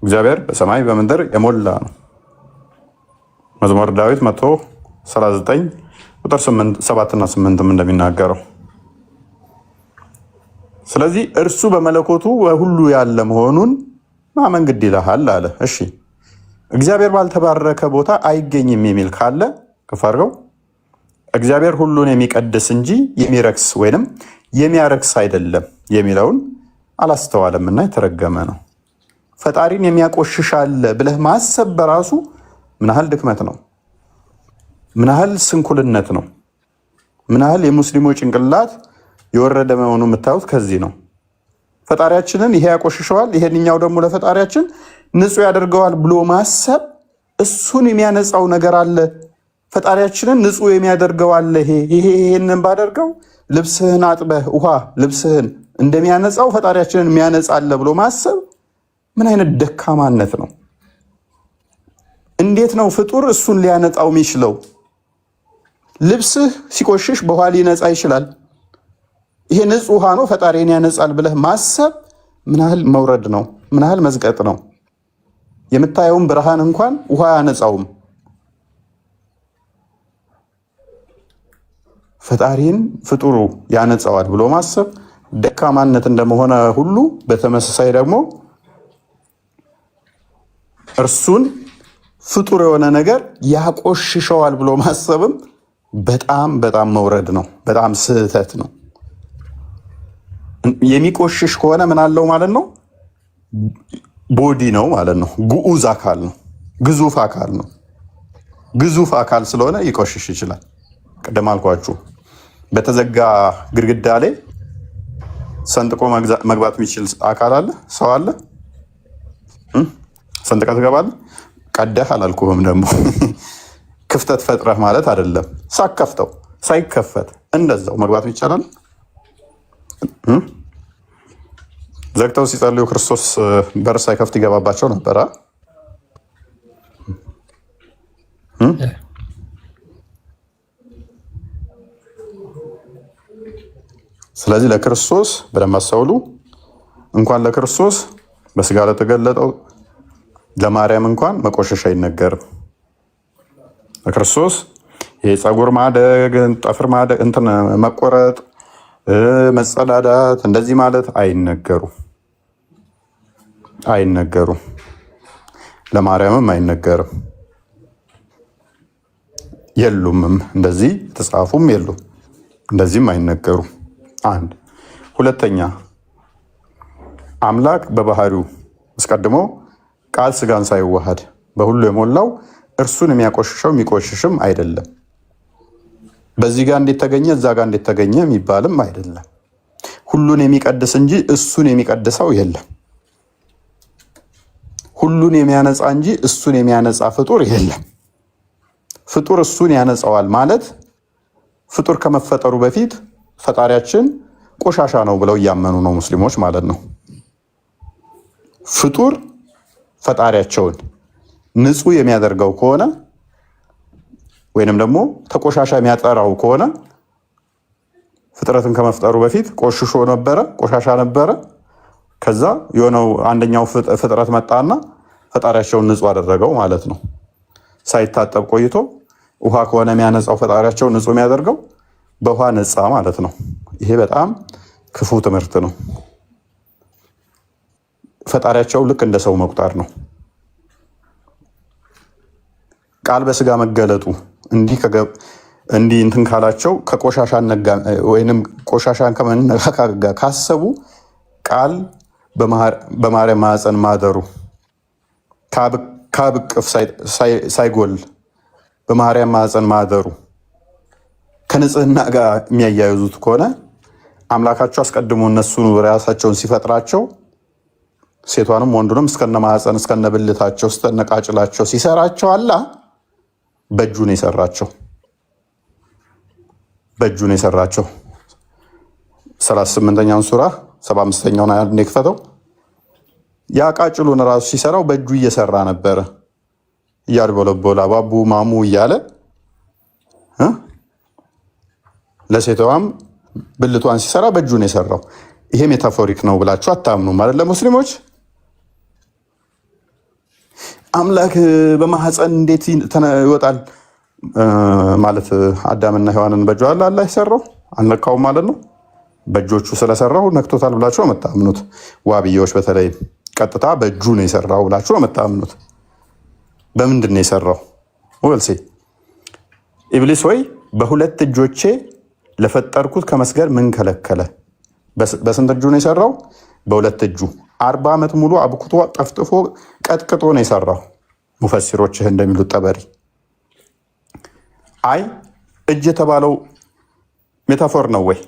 እግዚአብሔር በሰማይ በምድር የሞላ ነው። መዝሙረ ዳዊት 139 ቁጥር 7 እና 8 እንደሚናገረው። ስለዚህ እርሱ በመለኮቱ ሁሉ ያለ መሆኑን ማመን ግድ ይልሃል አለ። እሺ እግዚአብሔር ባልተባረከ ቦታ አይገኝም የሚል ካለ ከፍ አድርገው እግዚአብሔር ሁሉን የሚቀድስ እንጂ የሚረክስ ወይንም የሚያረክስ አይደለም የሚለውን አላስተዋለምና የተረገመ ነው። ፈጣሪን የሚያቆሽሽ አለ ብለህ ማሰብ በራሱ ምን ያህል ድክመት ነው? ምን ያህል ስንኩልነት ነው? ምን ያህል የሙስሊሞች ጭንቅላት የወረደ መሆኑ የምታዩት ከዚህ ነው። ፈጣሪያችንን ይሄ ያቆሽሸዋል፣ ይሄንኛው ደግሞ ለፈጣሪያችን ንጹህ ያደርገዋል ብሎ ማሰብ እሱን የሚያነጻው ነገር አለ። ፈጣሪያችንን ንጹህ የሚያደርገው አለ። ይሄንን ባደርገው ልብስህን አጥበህ ውሃ ልብስህን እንደሚያነጻው ፈጣሪያችንን የሚያነጻ አለ ብሎ ማሰብ ምን አይነት ደካማነት ነው? እንዴት ነው ፍጡር እሱን ሊያነጻው የሚችለው? ልብስህ ሲቆሽሽ በውሃ ሊነጻ ይችላል። ይሄ ንጹህ ውሃ ነው ፈጣሪን ያነጻል ብለህ ማሰብ ምን ያህል መውረድ ነው? ምን ያህል መዝቀጥ ነው? የምታየውን ብርሃን እንኳን ውሃ አያነጻውም። ፈጣሪን ፍጡሩ ያነጻዋል ብሎ ማሰብ ደካማነት እንደመሆነ ሁሉ በተመሳሳይ ደግሞ እርሱን ፍጡር የሆነ ነገር ያቆሽሸዋል ብሎ ማሰብም በጣም በጣም መውረድ ነው። በጣም ስህተት ነው። የሚቆሽሽ ከሆነ ምን አለው ማለት ነው? ቦዲ ነው ማለት ነው። ግዑዝ አካል ነው። ግዙፍ አካል ነው። ግዙፍ አካል ስለሆነ ሊቆሽሽ ይችላል። ቅድም አልኳችሁ በተዘጋ ግድግዳ ላይ ሰንጥቆ መግባት የሚችል አካል አለ? ሰው አለ? ሰንጥቀህ ትገባለህ? ቀደህ አላልኩህም ደግሞ ክፍተት ፈጥረህ ማለት አይደለም። ሳከፍተው ሳይከፈት እንደዛው መግባት ይቻላል። ዘግተው ሲጸልዩ ክርስቶስ በር ሳይከፍት ይገባባቸው ነበረ። ስለዚህ ለክርስቶስ በደንብ አስተውሉ። እንኳን ለክርስቶስ በስጋ ለተገለጠው ለማርያም እንኳን መቆሸሽ አይነገርም። ለክርስቶስ የፀጉር ማደግ፣ ጠፍር ማደግ፣ እንትን መቆረጥ፣ መጸዳዳት እንደዚህ ማለት አይነገሩም። ለማርያምም አይነገርም። የሉምም፣ እንደዚህ የተጻፉም የሉም፣ እንደዚህም አይነገሩም። አንድ ሁለተኛ አምላክ በባህሪው አስቀድሞ ቃል ስጋን ሳይዋሃድ በሁሉ የሞላው እርሱን የሚያቆሽሸው የሚቆሽሽም አይደለም። በዚህ ጋር እንዴት ተገኘ እዛ ጋር እንዴት ተገኘ የሚባልም አይደለም። ሁሉን የሚቀድስ እንጂ እሱን የሚቀድሰው የለም። ሁሉን የሚያነጻ እንጂ እሱን የሚያነጻ ፍጡር የለም። ፍጡር እሱን ያነጻዋል ማለት ፍጡር ከመፈጠሩ በፊት ፈጣሪያችን ቆሻሻ ነው ብለው እያመኑ ነው ሙስሊሞች ማለት ነው። ፍጡር ፈጣሪያቸውን ንጹህ የሚያደርገው ከሆነ ወይንም ደግሞ ተቆሻሻ የሚያጠራው ከሆነ ፍጥረትን ከመፍጠሩ በፊት ቆሽሾ ነበረ፣ ቆሻሻ ነበረ። ከዛ የሆነው አንደኛው ፍጥረት መጣና ፈጣሪያቸውን ንጹህ አደረገው ማለት ነው። ሳይታጠብ ቆይቶ ውሃ ከሆነ የሚያነጻው ፈጣሪያቸውን ንጹህ የሚያደርገው በውሃ ነጻ ማለት ነው። ይሄ በጣም ክፉ ትምህርት ነው። ፈጣሪያቸው ልክ እንደ ሰው መቁጠር ነው። ቃል በስጋ መገለጡ እንዲህ እንትን ካላቸው ከቆሻሻ ወይንም ቆሻሻን ከመነካካት ጋር ካሰቡ ቃል በማርያም ማዕፀን ማደሩ ከአብ እቅፍ ሳይጎል በማርያም ማዕፀን ማደሩ ከንጽህና ጋር የሚያያይዙት ከሆነ አምላካቸው አስቀድሞ እነሱን ራሳቸውን ሲፈጥራቸው ሴቷንም ወንዱንም እስከነ ማዕፀን እስከነ ብልታቸው እስከነ ቃጭላቸው ሲሰራቸው አላ በእጁ ነው የሰራቸው። በእጁ ነው የሰራቸው። 38ኛውን ሱራ 75ኛውን አያት ነው የከፈተው። ያ ቃጭሉን ራሱ ሲሰራው በእጁ እየሰራ ነበረ። እያድበለበላ ባቡ ማሙ እያለ ለሴቷም ብልቷን ሲሰራ በእጁ ነው የሰራው። ይሄ ሜታፎሪክ ነው ብላችሁ አታምኑ ማለት ለሙስሊሞች። አምላክ በማህፀን እንዴት ይወጣል ማለት አዳምና ሔዋንን በእጁ አላህ የሰራው አልነካውም ማለት ነው። በእጆቹ ስለሰራው ነክቶታል ብላችሁ ነው የምታምኑት። ዋብዬዎች በተለይ ቀጥታ በእጁ ነው የሰራው ብላችሁ ነው የምታምኑት። በምንድን ነው የሰራው? ወልሴ ኢብሊስ ወይ በሁለት እጆቼ ለፈጠርኩት ከመስገድ ምን ከለከለ? በስንት እጁ ነው የሰራው? በሁለት እጁ 40 ዓመት ሙሉ አብኩቶ ጠፍጥፎ ቀጥቅጦ ነው የሰራው። ሙፈሲሮችህ እንደሚሉት ጠበሪ አይ እጅ የተባለው ሜታፎር ነው ወይ?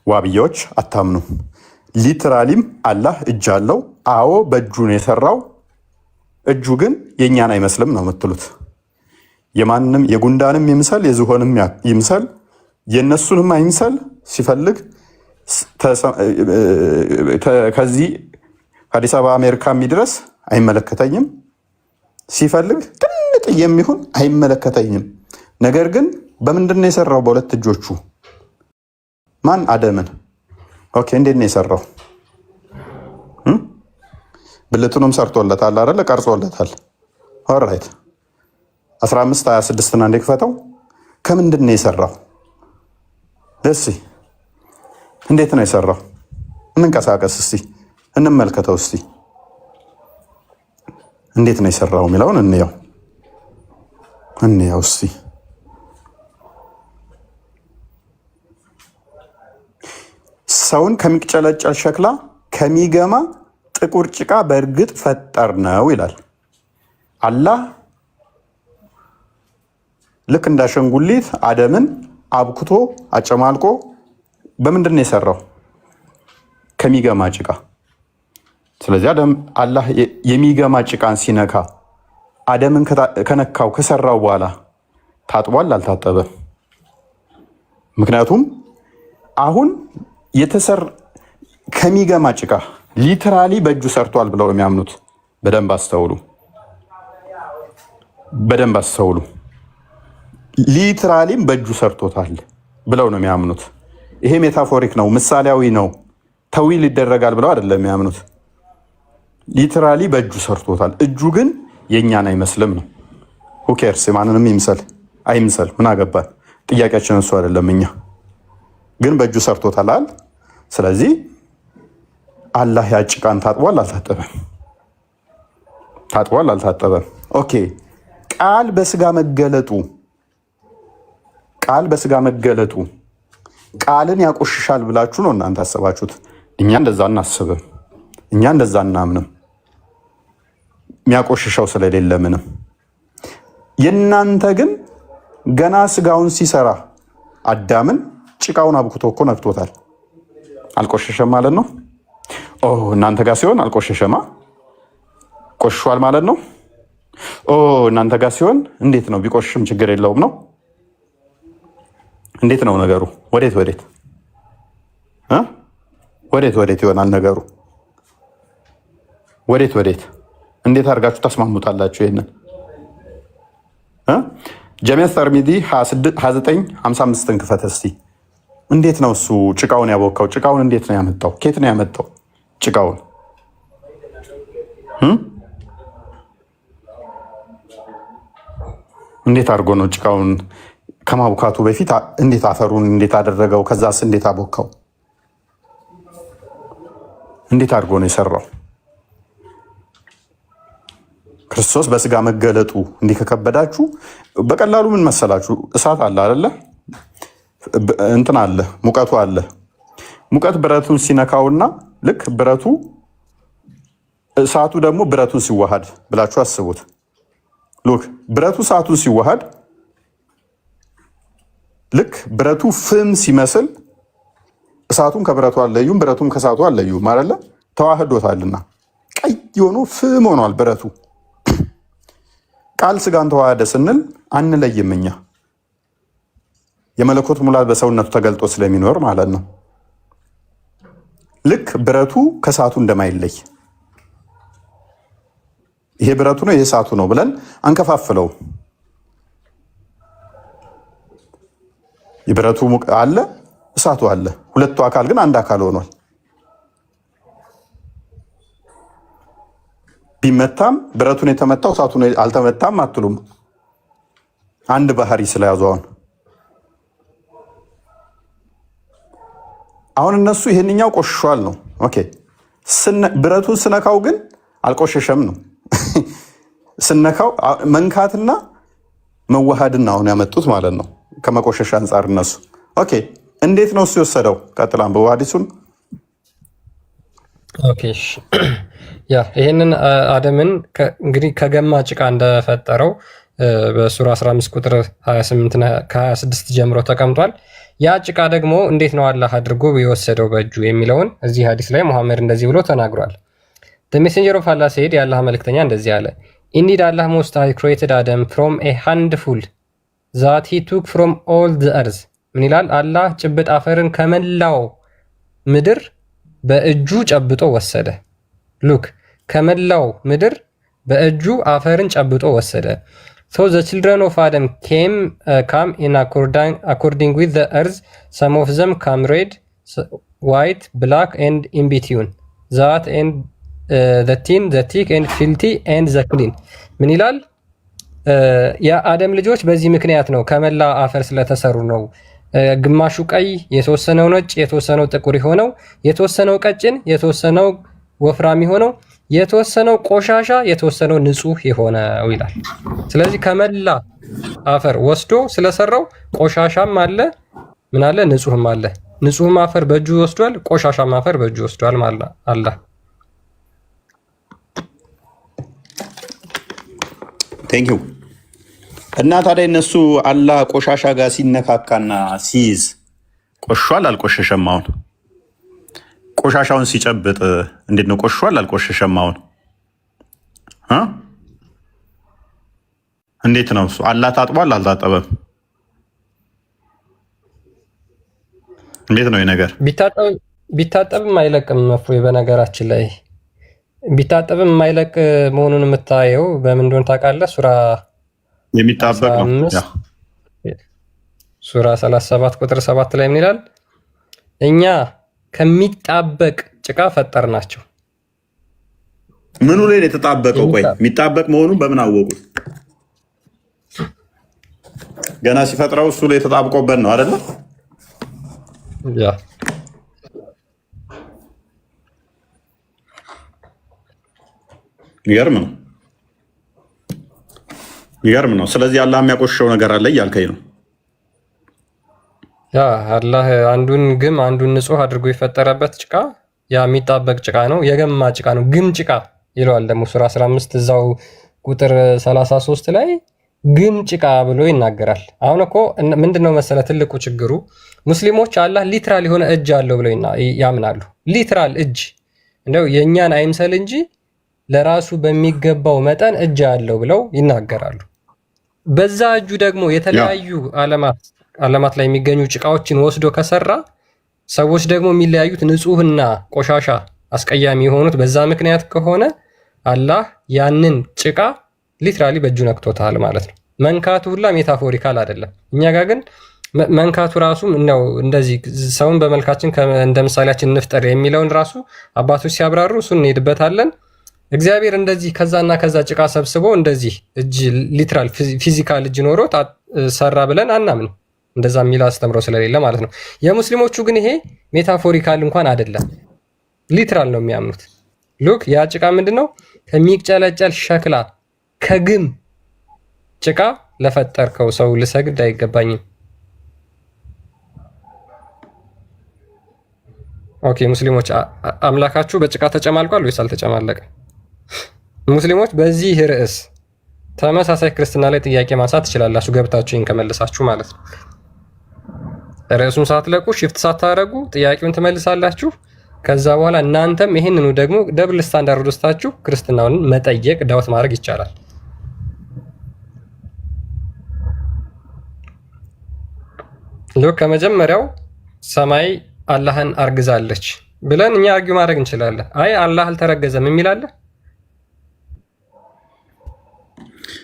ዋብያዎች አታምኑ። ሊትራሊም አላህ እጅ አለው። አዎ በእጁ ነው የሰራው። እጁ ግን የእኛን አይመስልም ነው የምትሉት። የማንም የጉንዳንም ይምሰል የዝሆንም ይምሰል የእነሱንም አይምሰል ሲፈልግ ከዚህ አዲስ አበባ አሜሪካ የሚድረስ አይመለከተኝም። ሲፈልግ ትንጥ የሚሆን አይመለከተኝም። ነገር ግን በምንድን ነው የሰራው? በሁለት እጆቹ። ማን? አደምን። ኦኬ፣ እንዴት ነው የሰራው? ብልቱንም ሰርቶለታል አይደል? ቀርጾለታል። ኦልራይት 15:26 እንደ ክፈተው። ከምንድን ነው የሰራው? እሺ እንዴት ነው የሰራው? እንንቀሳቀስ እስቲ እንመልከተው እስቲ እንዴት ነው የሰራው የሚለውን እንየው እስቲ። ሰውን ከሚቅጨለጨል ሸክላ ከሚገማ ጥቁር ጭቃ በእርግጥ ፈጠር ነው ይላል። አላህ ልክ እንደ አሸንጉሊት አደምን አብኩቶ አጨማልቆ በምንድን ነው የሰራው? ከሚገማ ጭቃ። ስለዚህ አላህ የሚገማ ጭቃን ሲነካ አደምን ከነካው ከሰራው በኋላ ታጥቧል? አልታጠበም? ምክንያቱም አሁን ከሚገማ ጭቃ ሊትራሊ በእጁ ሰርቷል ብለው የሚያምኑት በደንብ አስተውሉ። ሊትራሊም በእጁ ሰርቶታል ብለው ነው የሚያምኑት። ይሄ ሜታፎሪክ ነው፣ ምሳሌያዊ ነው፣ ተዊል ይደረጋል ብለው አይደለም የሚያምኑት። ሊትራሊ በእጁ ሰርቶታል። እጁ ግን የእኛን አይመስልም ነው። ሁኬርስ ማንንም ይምሰል አይምሰል ምን አገባን? ጥያቄያችን እሱ አይደለም። እኛ ግን በእጁ ሰርቶታል። ስለዚህ አላህ ያ ጭቃን ታጥቧል አልታጠበም? ኦኬ። ቃል በስጋ መገለጡ ቃልን ያቆሽሻል ብላችሁ ነው እናንተ አሰባችሁት። እኛ እንደዛ እናስብም፣ እኛ እንደዛ እናምንም። የሚያቆሽሸው ስለሌለ ምንም። የእናንተ ግን ገና ስጋውን ሲሰራ አዳምን ጭቃውን አብኩቶ እኮ ነክቶታል። አልቆሸሸም ማለት ነው። እናንተ ጋር ሲሆን አልቆሸሸማ፣ ቆሽሿል ማለት ነው። እናንተ ጋር ሲሆን እንዴት ነው? ቢቆሽሽም ችግር የለውም ነው። እንዴት ነው ነገሩ? ወዴት ይሆናል ነገሩ? ወዴት እንዴት አድርጋችሁ ታስማሙታላችሁ? ይሄንን ጀሚዕ ተርሚዚ 29:55 ክፈት እስቲ። እንዴት ነው እሱ ጭቃውን ያቦካው? ጭቃውን እንዴት ነው ያመጣው? ኬት ነው ያመጣው ጭቃውን? እንዴት አድርጎ ነው ጭቃውን ከማቡካቱ በፊት እንዴት አፈሩን እንዴት አደረገው? ከዛስ እንዴት አቦካው? እንዴት አድርጎ ነው የሰራው? ክርስቶስ በስጋ መገለጡ እንዲህ ከከበዳችሁ በቀላሉ ምን መሰላችሁ? እሳት አለ አይደለ? እንትን አለ፣ ሙቀቱ አለ። ሙቀት ብረቱን ሲነካውና ልክ ብረቱ እሳቱ ደግሞ ብረቱን ሲዋሃድ ብላችሁ አስቡት። ሉክ ብረቱ እሳቱን ሲዋሃድ ልክ ብረቱ ፍም ሲመስል እሳቱን ከብረቱ አለዩም፣ ብረቱም ከእሳቱ አለዩም አይደለ? ተዋህዶታልና ቀይ ሆኖ ፍም ሆኗል ብረቱ። ቃል ስጋን ተዋሃደ ስንል አንለይም እኛ። የመለኮት ሙላት በሰውነቱ ተገልጦ ስለሚኖር ማለት ነው። ልክ ብረቱ ከእሳቱ እንደማይለይ ይሄ ብረቱ ነው ይሄ እሳቱ ነው ብለን አንከፋፍለው። የብረቱ አለ እሳቱ አለ። ሁለቱ አካል ግን አንድ አካል ሆኗል። ቢመታም ብረቱን የተመታው እሳቱን አልተመታም አትሉም። አንድ ባህሪ ስለያዙ አሁን እነሱ ይሄንኛው ቆሽሿል ነው። ኦኬ ብረቱን ስነካው ግን አልቆሸሸም ነው። ስነካው መንካትና መዋሃድና አሁን ያመጡት ማለት ነው ከመቆሸሽ አንጻር እነሱ። ኦኬ እንዴት ነው እሱ የወሰደው? ቀጥላም በሐዲሱን ኦኬ ያ ይሄንን አደምን እንግዲህ ከገማ ጭቃ እንደፈጠረው በሱራ 15 ቁጥር 28 እና ከ26 ጀምሮ ተቀምጧል። ያ ጭቃ ደግሞ እንዴት ነው አላህ አድርጎ የወሰደው በእጁ የሚለውን እዚህ ሐዲስ ላይ ሙሐመድ እንደዚህ ብሎ ተናግሯል። The messenger of Allah said የአላህ መልእክተኛ እንደዚህ አለ Indeed Allah Most High created Adam from a handful that he took from all the earth ምን ይላል? አላህ ጭብጥ አፈርን ከመላው ምድር በእጁ ጨብጦ ወሰደ። ሉክ ከመላው ምድር በእጁ አፈርን ጨብጦ ወሰደ። So the children of Adam came in according with the earth. Some of them come red, white, black, and in between. That and the thin, the thick, and filthy, and the clean. ምን ይላል? የአደም ልጆች በዚህ ምክንያት ነው ከመላ አፈር ስለተሰሩ ነው። ግማሹ ቀይ፣ የተወሰነው ነጭ፣ የተወሰነው ጥቁር የሆነው፣ የተወሰነው ቀጭን፣ የተወሰነው ወፍራም የሆነው፣ የተወሰነው ቆሻሻ፣ የተወሰነው ንጹህ የሆነው ይላል። ስለዚህ ከመላ አፈር ወስዶ ስለሰራው ቆሻሻም አለ፣ ምን አለ? ንጹህም አለ። ንጹህም አፈር በእጁ ወስዷል፣ ቆሻሻም አፈር በእጁ ወስዷል ማለት አላህ። ቴንክ ዩ። እና ታዲያ እነሱ አላህ ቆሻሻ ጋር ሲነካካና ሲይዝ ቆሿል አልቆሸሸም? አሁን ቆሻሻውን ሲጨብጥ እንዴት ነው? ቆሿል አልቆሸሸም? አሁን እንዴት ነው እሱ? አላህ ታጥቧል አልታጠበም? እንዴት ነው ነገር? ቢታጠብም አይለቅም እፎይ። በነገራችን ላይ ቢታጠብም የማይለቅ መሆኑን የምታየው በምን እንደሆነ ታውቃለህ? የሚጣበቅ ነው። ሱራ 37 ቁጥር 7 ላይ ምን ይላል? እኛ ከሚጣበቅ ጭቃ ፈጠርናቸው። ምኑ ላይ ነው የተጣበቀው? ቆይ የሚጣበቅ መሆኑን በምን አወቁት? ገና ሲፈጥረው እሱ ላይ ተጣብቆበት ነው አይደለ? ያ ይገርም ነው። ስለዚህ አላህ የሚያቆሽሸው ነገር አለ እያልከኝ ነው? ያ አላህ አንዱን ግም አንዱን ንጹህ አድርጎ የፈጠረበት ጭቃ ያ የሚጣበቅ ጭቃ ነው፣ የገማ ጭቃ ነው። ግም ጭቃ ይለዋል ደግሞ ሱራ 15 እዛው ቁጥር 33 ላይ ግም ጭቃ ብሎ ይናገራል። አሁን እኮ ምንድነው መሰለ ትልቁ ችግሩ ሙስሊሞች አላህ ሊትራል የሆነ እጅ አለው ብለው ያምናሉ። ሊትራል እጅ እንደው የኛን አይምሰል እንጂ ለራሱ በሚገባው መጠን እጅ አለው ብለው ይናገራሉ። በዛ እጁ ደግሞ የተለያዩ ዓለማት ላይ የሚገኙ ጭቃዎችን ወስዶ ከሰራ ሰዎች ደግሞ የሚለያዩት ንጹህና ቆሻሻ አስቀያሚ የሆኑት በዛ ምክንያት ከሆነ አላህ ያንን ጭቃ ሊትራሊ በእጁ ነክቶታል ማለት ነው። መንካቱ ሁላ ሜታፎሪካል አይደለም። እኛ ጋር ግን መንካቱ ራሱ ነው እንደዚህ ሰውን በመልካችን እንደ ምሳሌያችን እንፍጠር የሚለውን ራሱ አባቶች ሲያብራሩ እሱን እንሄድበታለን። እግዚአብሔር እንደዚህ ከዛና ከዛ ጭቃ ሰብስቦ እንደዚህ እጅ ሊትራል ፊዚካል እጅ ኖሮ ሰራ ብለን አናምን። እንደዛ የሚል አስተምረው ስለሌለ ማለት ነው። የሙስሊሞቹ ግን ይሄ ሜታፎሪካል እንኳን አይደለም፣ ሊትራል ነው የሚያምኑት። ሉክ ያ ጭቃ ምንድነው? ከሚጨለጨል ሸክላ ከግም ጭቃ ለፈጠርከው ሰው ልሰግድ አይገባኝም። ኦኬ ሙስሊሞች አምላካችሁ በጭቃ ተጨማልቋል ወይስ አልተጨማለቀም? ሙስሊሞች በዚህ ርዕስ ተመሳሳይ ክርስትና ላይ ጥያቄ ማንሳት ትችላላችሁ፣ ገብታችሁ ይህን ከመለሳችሁ ማለት ነው። ርዕሱን ሳትለቁ ሽፍት ሳታረጉ ጥያቄውን ትመልሳላችሁ። ከዛ በኋላ እናንተም ይህንኑ ደግሞ ደብል ስታንዳርድ ውስጣችሁ ክርስትናውን መጠየቅ ዳውት ማድረግ ይቻላል። ሉክ ከመጀመሪያው ሰማይ አላህን አርግዛለች ብለን እኛ አርጊው ማድረግ እንችላለን። አይ አላህ አልተረገዘም የሚል አለ?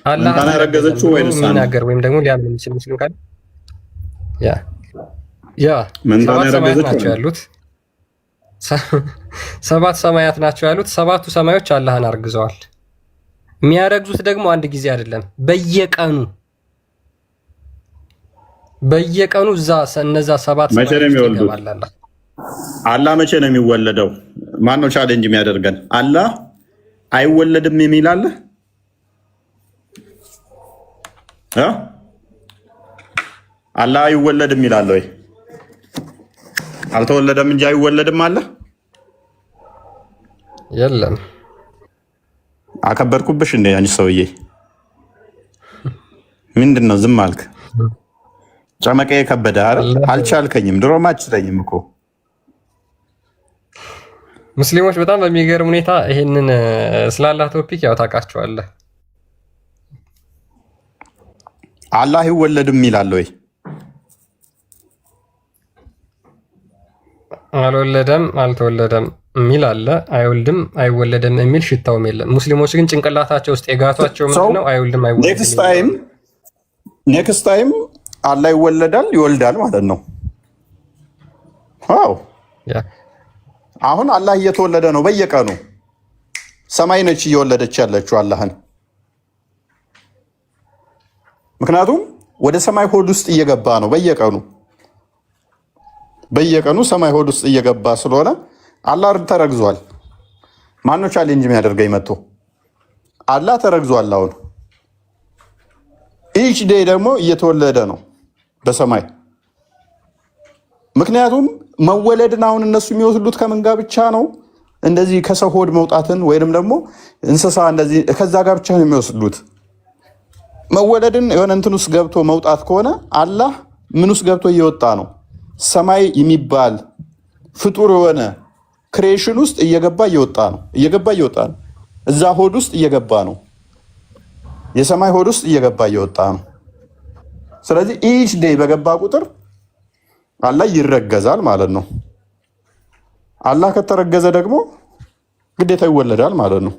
አላህ አልተረገዘችው ወይስ የሚናገር ወይም ደግሞ ሊያምን የሚችል ሙስሊም ካለ ሰባት ሰማያት ናቸው ያሉት። ሰባት ሰማያት ናቸው ያሉት። ሰባቱ ሰማዮች አላህን አርግዘዋል። የሚያረግዙት ደግሞ አንድ ጊዜ አይደለም፣ በየቀኑ እነዛ ሰባት ሰማያት ይገባል። አላህ መቼ ነው የሚወለደው? ማን ነው ቻሌንጅ የሚያደርገን? አላህ አይወለድም የሚል አለ? አላህ አይወለድም ይላል ወይ? አልተወለደም እንጂ አይወለድም አለ? የለም። አከበርኩብሽ እንደ አንቺ ሰውዬ። ምንድን ነው ዝም አልክ? ጨመቀ የከበደ አይደል? አልቻልከኝም። ድሮም አችለኝም እኮ ሙስሊሞች በጣም በሚገርም ሁኔታ ይሄንን ስላላህ ቶፒክ ያው ታውቃቸዋለህ። አላህ ይወለድም ይላል ወይ? አልወለደም አልተወለደም የሚል አለ። አይወልድም አይወለድም የሚል ሽታውም የለም። ሙስሊሞች ግን ጭንቅላታቸው ውስጥ የጋቷቸው ምንድን ነው? አይወልድም አይወለድም። ኔክስት ታይም አላህ ይወለዳል ይወልዳል ማለት ነው። ዋው! አሁን አላህ እየተወለደ ነው በየቀኑ። ሰማይ ነች እየወለደች ያለችው አላህን። ምክንያቱም ወደ ሰማይ ሆድ ውስጥ እየገባ ነው በየቀኑ ሰማይ ሆድ ውስጥ እየገባ ስለሆነ አላህ ተረግዟል። ማነው ቻሌንጅ የሚያደርገኝ መጥቶ? አላህ ተረግዟል። አሁን ኢች ዴይ ደግሞ እየተወለደ ነው በሰማይ። ምክንያቱም መወለድን አሁን እነሱ የሚወስዱት ከምን ጋር ብቻ ነው? እንደዚህ ከሰው ሆድ መውጣትን ወይንም ደግሞ እንስሳ እንደዚህ ከዛ ጋር ብቻ ነው የሚወስዱት። መወለድን የሆነ እንትን ውስጥ ገብቶ መውጣት ከሆነ አላህ ምን ውስጥ ገብቶ እየወጣ ነው? ሰማይ የሚባል ፍጡር የሆነ ክሬሽን ውስጥ እየገባ እየወጣ ነው። እዛ ሆድ ውስጥ እየገባ ነው። የሰማይ ሆድ ውስጥ እየገባ እየወጣ ነው። ስለዚህ ኢች ዴይ በገባ ቁጥር አላህ ይረገዛል ማለት ነው። አላህ ከተረገዘ ደግሞ ግዴታ ይወለዳል ማለት ነው።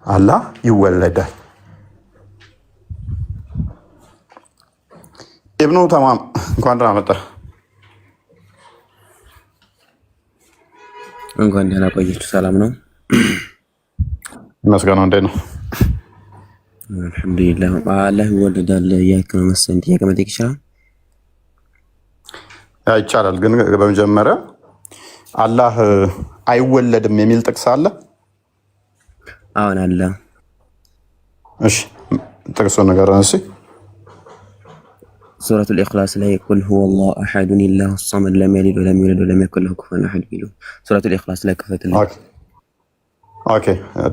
አላህ ይወለዳል። ኢብኑ ተማም እንኳን ደህና መጣህ። እንኳን ደህና ቆያችሁ። ሰላም ነው? መስገነው እንዴት ነው? አልሐምዱሊላህ። አላህ ይወለዳል እያልክ ነው መሰለኝ። ጥያቄ መጠየቅ ይችላል? ይቻላል። ግን በመጀመሪያ አላህ አይወለድም የሚል ጥቅስ አለ? አሁን አለ። እሺ ጥቅሱን ንገረን እስኪ። ሱረቱል ኢኽላስ ላይ ቁል ሁወላሁ አሐዱን ኢላሁ ሰመድ ለም የሊድ ወለም ዩለድ ወለም የኩን ለሁ ኩፉወን አሐድ ቢሉ ሱረቱል ኢኽላስ ላይ ክፈትልኝ። ኦኬ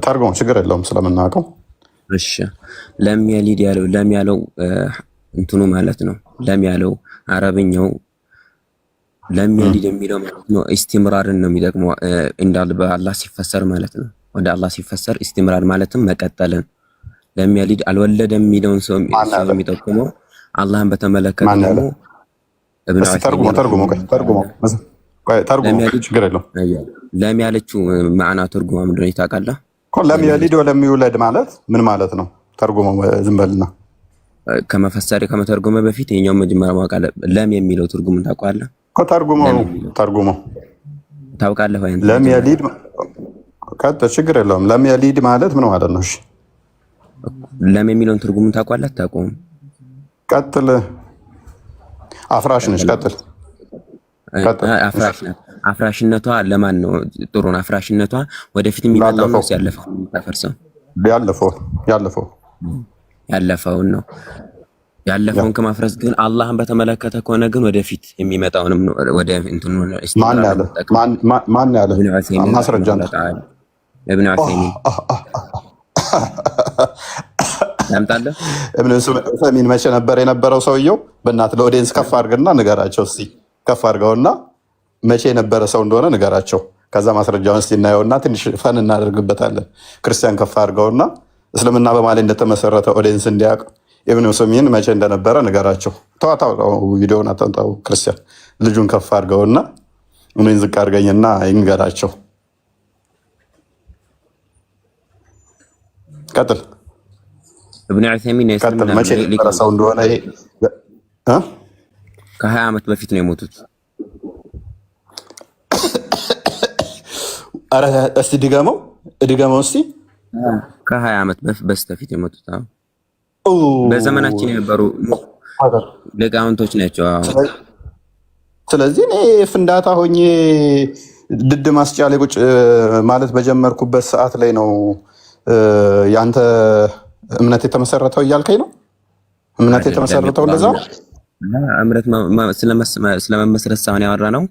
ተርጉም፣ ችግር የለውም ስለምናውቀው። እሺ ለም የሊድ ያለው ለም ያለው እንትኑ ማለት ነው። ለም ያለው አረብኛው ለም የሊድ የሚለው ማለት ነው ኢስቲምራርን ነው የሚጠቅመው እንዳል በአላህ ሲፈሰር ማለት ነው። ወደ አላህ ሲፈሰር ኢስቲምራር ማለትም መቀጠልን። ለም የሊድ አልወለደም የሚለውን ሰው የሚጠቁመው አላህን በተመለከተ ደግሞ እብኑ ችግር የለውም። ለም ያለችው ማዕና ትርጉማ ምንድን ነው ታውቃለህ? ለም የሊድ ወለም ይውለድ ማለት ምን ማለት ነው? ተርጉመው ዝም በልና ከመተርጎመ በፊት የኛው መጀመሪያ ማወቅ አለ። ለም የሚለው ትርጉሙን ታውቃለህ? ተርጉመው ታውቃለህ ወይ? ለም የሊድ ችግር የለውም። ለም የሊድ ማለት ምን ማለት ነው? እሺ ለም የሚለውን ትርጉሙን ታውቃለህ? አታውቀውም? ቀጥል። አፍራሽ ነች። ቀጥል። አፍራሽነቷ ለማን ነው? ጥሩ ነው። አፍራሽነቷ ወደፊት የሚመጣው ነው ያለፈው የሚታፈርሰው ያለፈውን ነው። ያለፈውን ከማፍረስ ግን አላህን በተመለከተ ከሆነ ግን ወደፊት የሚመጣውንም ነው። ወደ እንትኑ ማን ያለ ማስረጃ ነው? ኢብኑ ዑሰይሚን ያምጣለህ። ኢብኑ ዑሰይሚን መቼ ነበር የነበረው ሰውየው? በእናትህ ለኦዲየንስ ከፍ አድርግና ንገራቸው እስኪ። ከፍ አድርገውና መቼ የነበረ ሰው እንደሆነ ንገራቸው። ከዛ ማስረጃውን እስኪ እናየውና ትንሽ ፈን እናደርግበታለን። ክርስቲያን ከፍ አድርገውና እስልምና በማለት እንደተመሰረተ ኦዲየንስ እንዲያውቅ ኢብኑ ዑሰይሚን መቼ እንደነበረ ንገራቸው። ተዋታው ቪዲዮውን አታምጣው። ክርስቲያን ልጁን ከፍ አድርገውና እኔን ዝቅ አድርገኝና ይንገራቸው። ቀጥል። ኢብኑ ዑሰይሚን መቼ የነበረ ሰው እንደሆነ ከ20 ዓመት በፊት ነው የሞቱት። ኧረ እስቲ ድገመው እስቲ። ከ20 ዓመት በስተፊት የሞቱት በዘመናችን የነበሩ ሊቃውንቶች ናቸው። ስለዚህ እኔ ፍንዳታ ሆኜ ድድ ማስጫ ላይ ቁጭ ማለት በጀመርኩበት ሰዓት ላይ ነው ያንተ እምነት የተመሰረተው እያልከኝ ነው? እምነት የተመሰረተው እንደዛ እምነት ስለመመስረት ሳይሆን ያወራ ነው።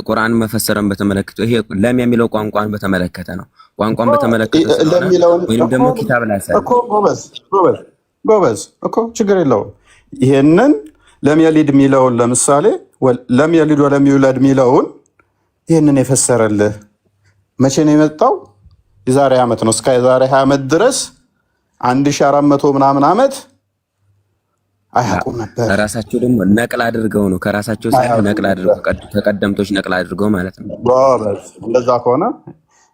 ቁርአን መፈሰረን በተመለከተ ይሄ ለም የሚለው ቋንቋን በተመለከተ ነው። ቋንቋን በተመለከተ ስለሆነ ወይም ደግሞ ኪታብ ላይ ሳይሆን እኮ ጎበዝ እኮ ችግር የለውም። ይሄንን ለም የሊድ የሚለውን ለምሳሌ ለም የሊድ ወለም ይውለድ የሚለውን ይህንን የፈሰረልህ መቼ ነው የመጣው? የዛሬ ዓመት ነው። እስከ የዛሬ 20 ዓመት ድረስ 1400 ምናምን ዓመት አያውቁም ነበር። ራሳቸው ደግሞ ነቅል አድርገው ነው ከራሳቸው ሳይሆን ነቅል አድርገው ተቀደምቶች ነቅል አድርገው ማለት ነው። እንደዛ ከሆነ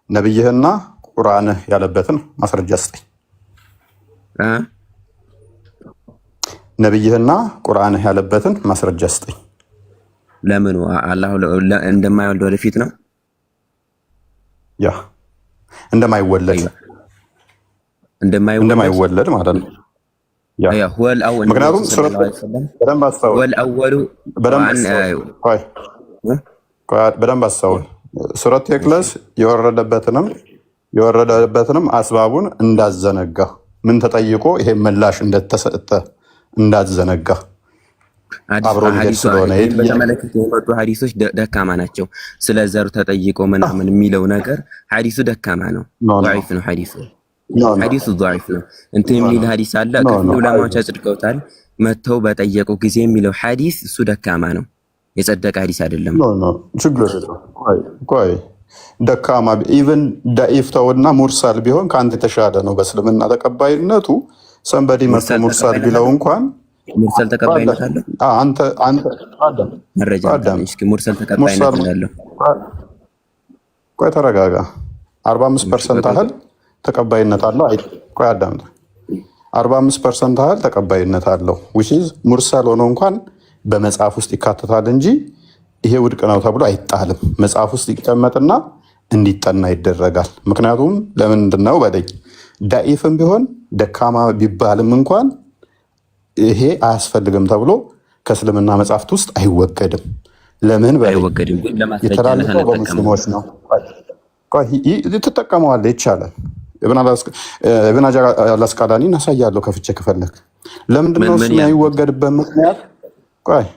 ነብይህና ቁርአንህ ያለበትን ማስረጃ ስጠኝ። ነብይህና ቁርአንህ ያለበትን ማስረጃ ስጠኝ። ለምን አላህ እንደማይወልድ ወደፊት ነው ያ እንደማይወለድ ማለት ነው። ያ ሁወል አወል ምክንያቱም በደንብ አስተውል። ሱረት ኢኽላስ የወረደበትንም አስባቡን እንዳዘነጋ ምን ተጠይቆ ይሄ ምላሽ እንደተሰጠ እንዳዘነጋ አብሮ ሊሄድ ስለሆነ በተመለከተ የመጡ ሐዲሶች ደካማ ናቸው። ስለ ዘሩ ተጠይቆ ምናምን የሚለው ነገር ሐዲሱ ደካማ ነው፣ ضعيف ነው። ሐዲሱ ضعيف ነው። እንትን የሚል ሐዲስ አለ ከፊል ዑለማዎች አጽድቀውታል። መተው በጠየቁ ጊዜ የሚለው ሐዲስ እሱ ደካማ ነው፣ የጸደቀ ሐዲስ አይደለም። ችግር ቆይ ደካማ ኢቭን ዳኢፍ ተውና ሙርሳል ቢሆን ከአንተ የተሻለ ነው በእስልምና ተቀባይነቱ። ሰንበዲ መጥቶ ሙርሳል ቢለው እንኳን ሙርሰል ተቀባይነት አለው። አንተ መረጃ እስኪ ሙርሰል ተቀባይነት እንዳለው ቆይ ተረጋጋ። 45% ያህል ተቀባይነት አለው። ቆይ አዳምጥ። 45% ያህል ተቀባይነት አለው which is ሙርሰል ሆኖ እንኳን በመጽሐፍ ውስጥ ይካተታል እንጂ ይሄ ውድቅ ነው ተብሎ አይጣልም። መጽሐፍ ውስጥ ይቀመጥና እንዲጠና ይደረጋል። ምክንያቱም ለምንድን ነው በደኝ ዳኢፍም ቢሆን ደካማ ቢባልም እንኳን ይሄ አያስፈልግም ተብሎ ከእስልምና መጽሐፍት ውስጥ አይወገድም። ለምን አይወገድም? ግን የተላለፈው በሙስሊሞች ነው። ትጠቀመዋለህ፣ ይቻላል። ኢብን ሀጀር አልአስቀላኒን አሳያለሁ ከፍቼ ከፈለክ። ለምንድን ነው እሱ የሚወገድበት ምክንያት? ቆይ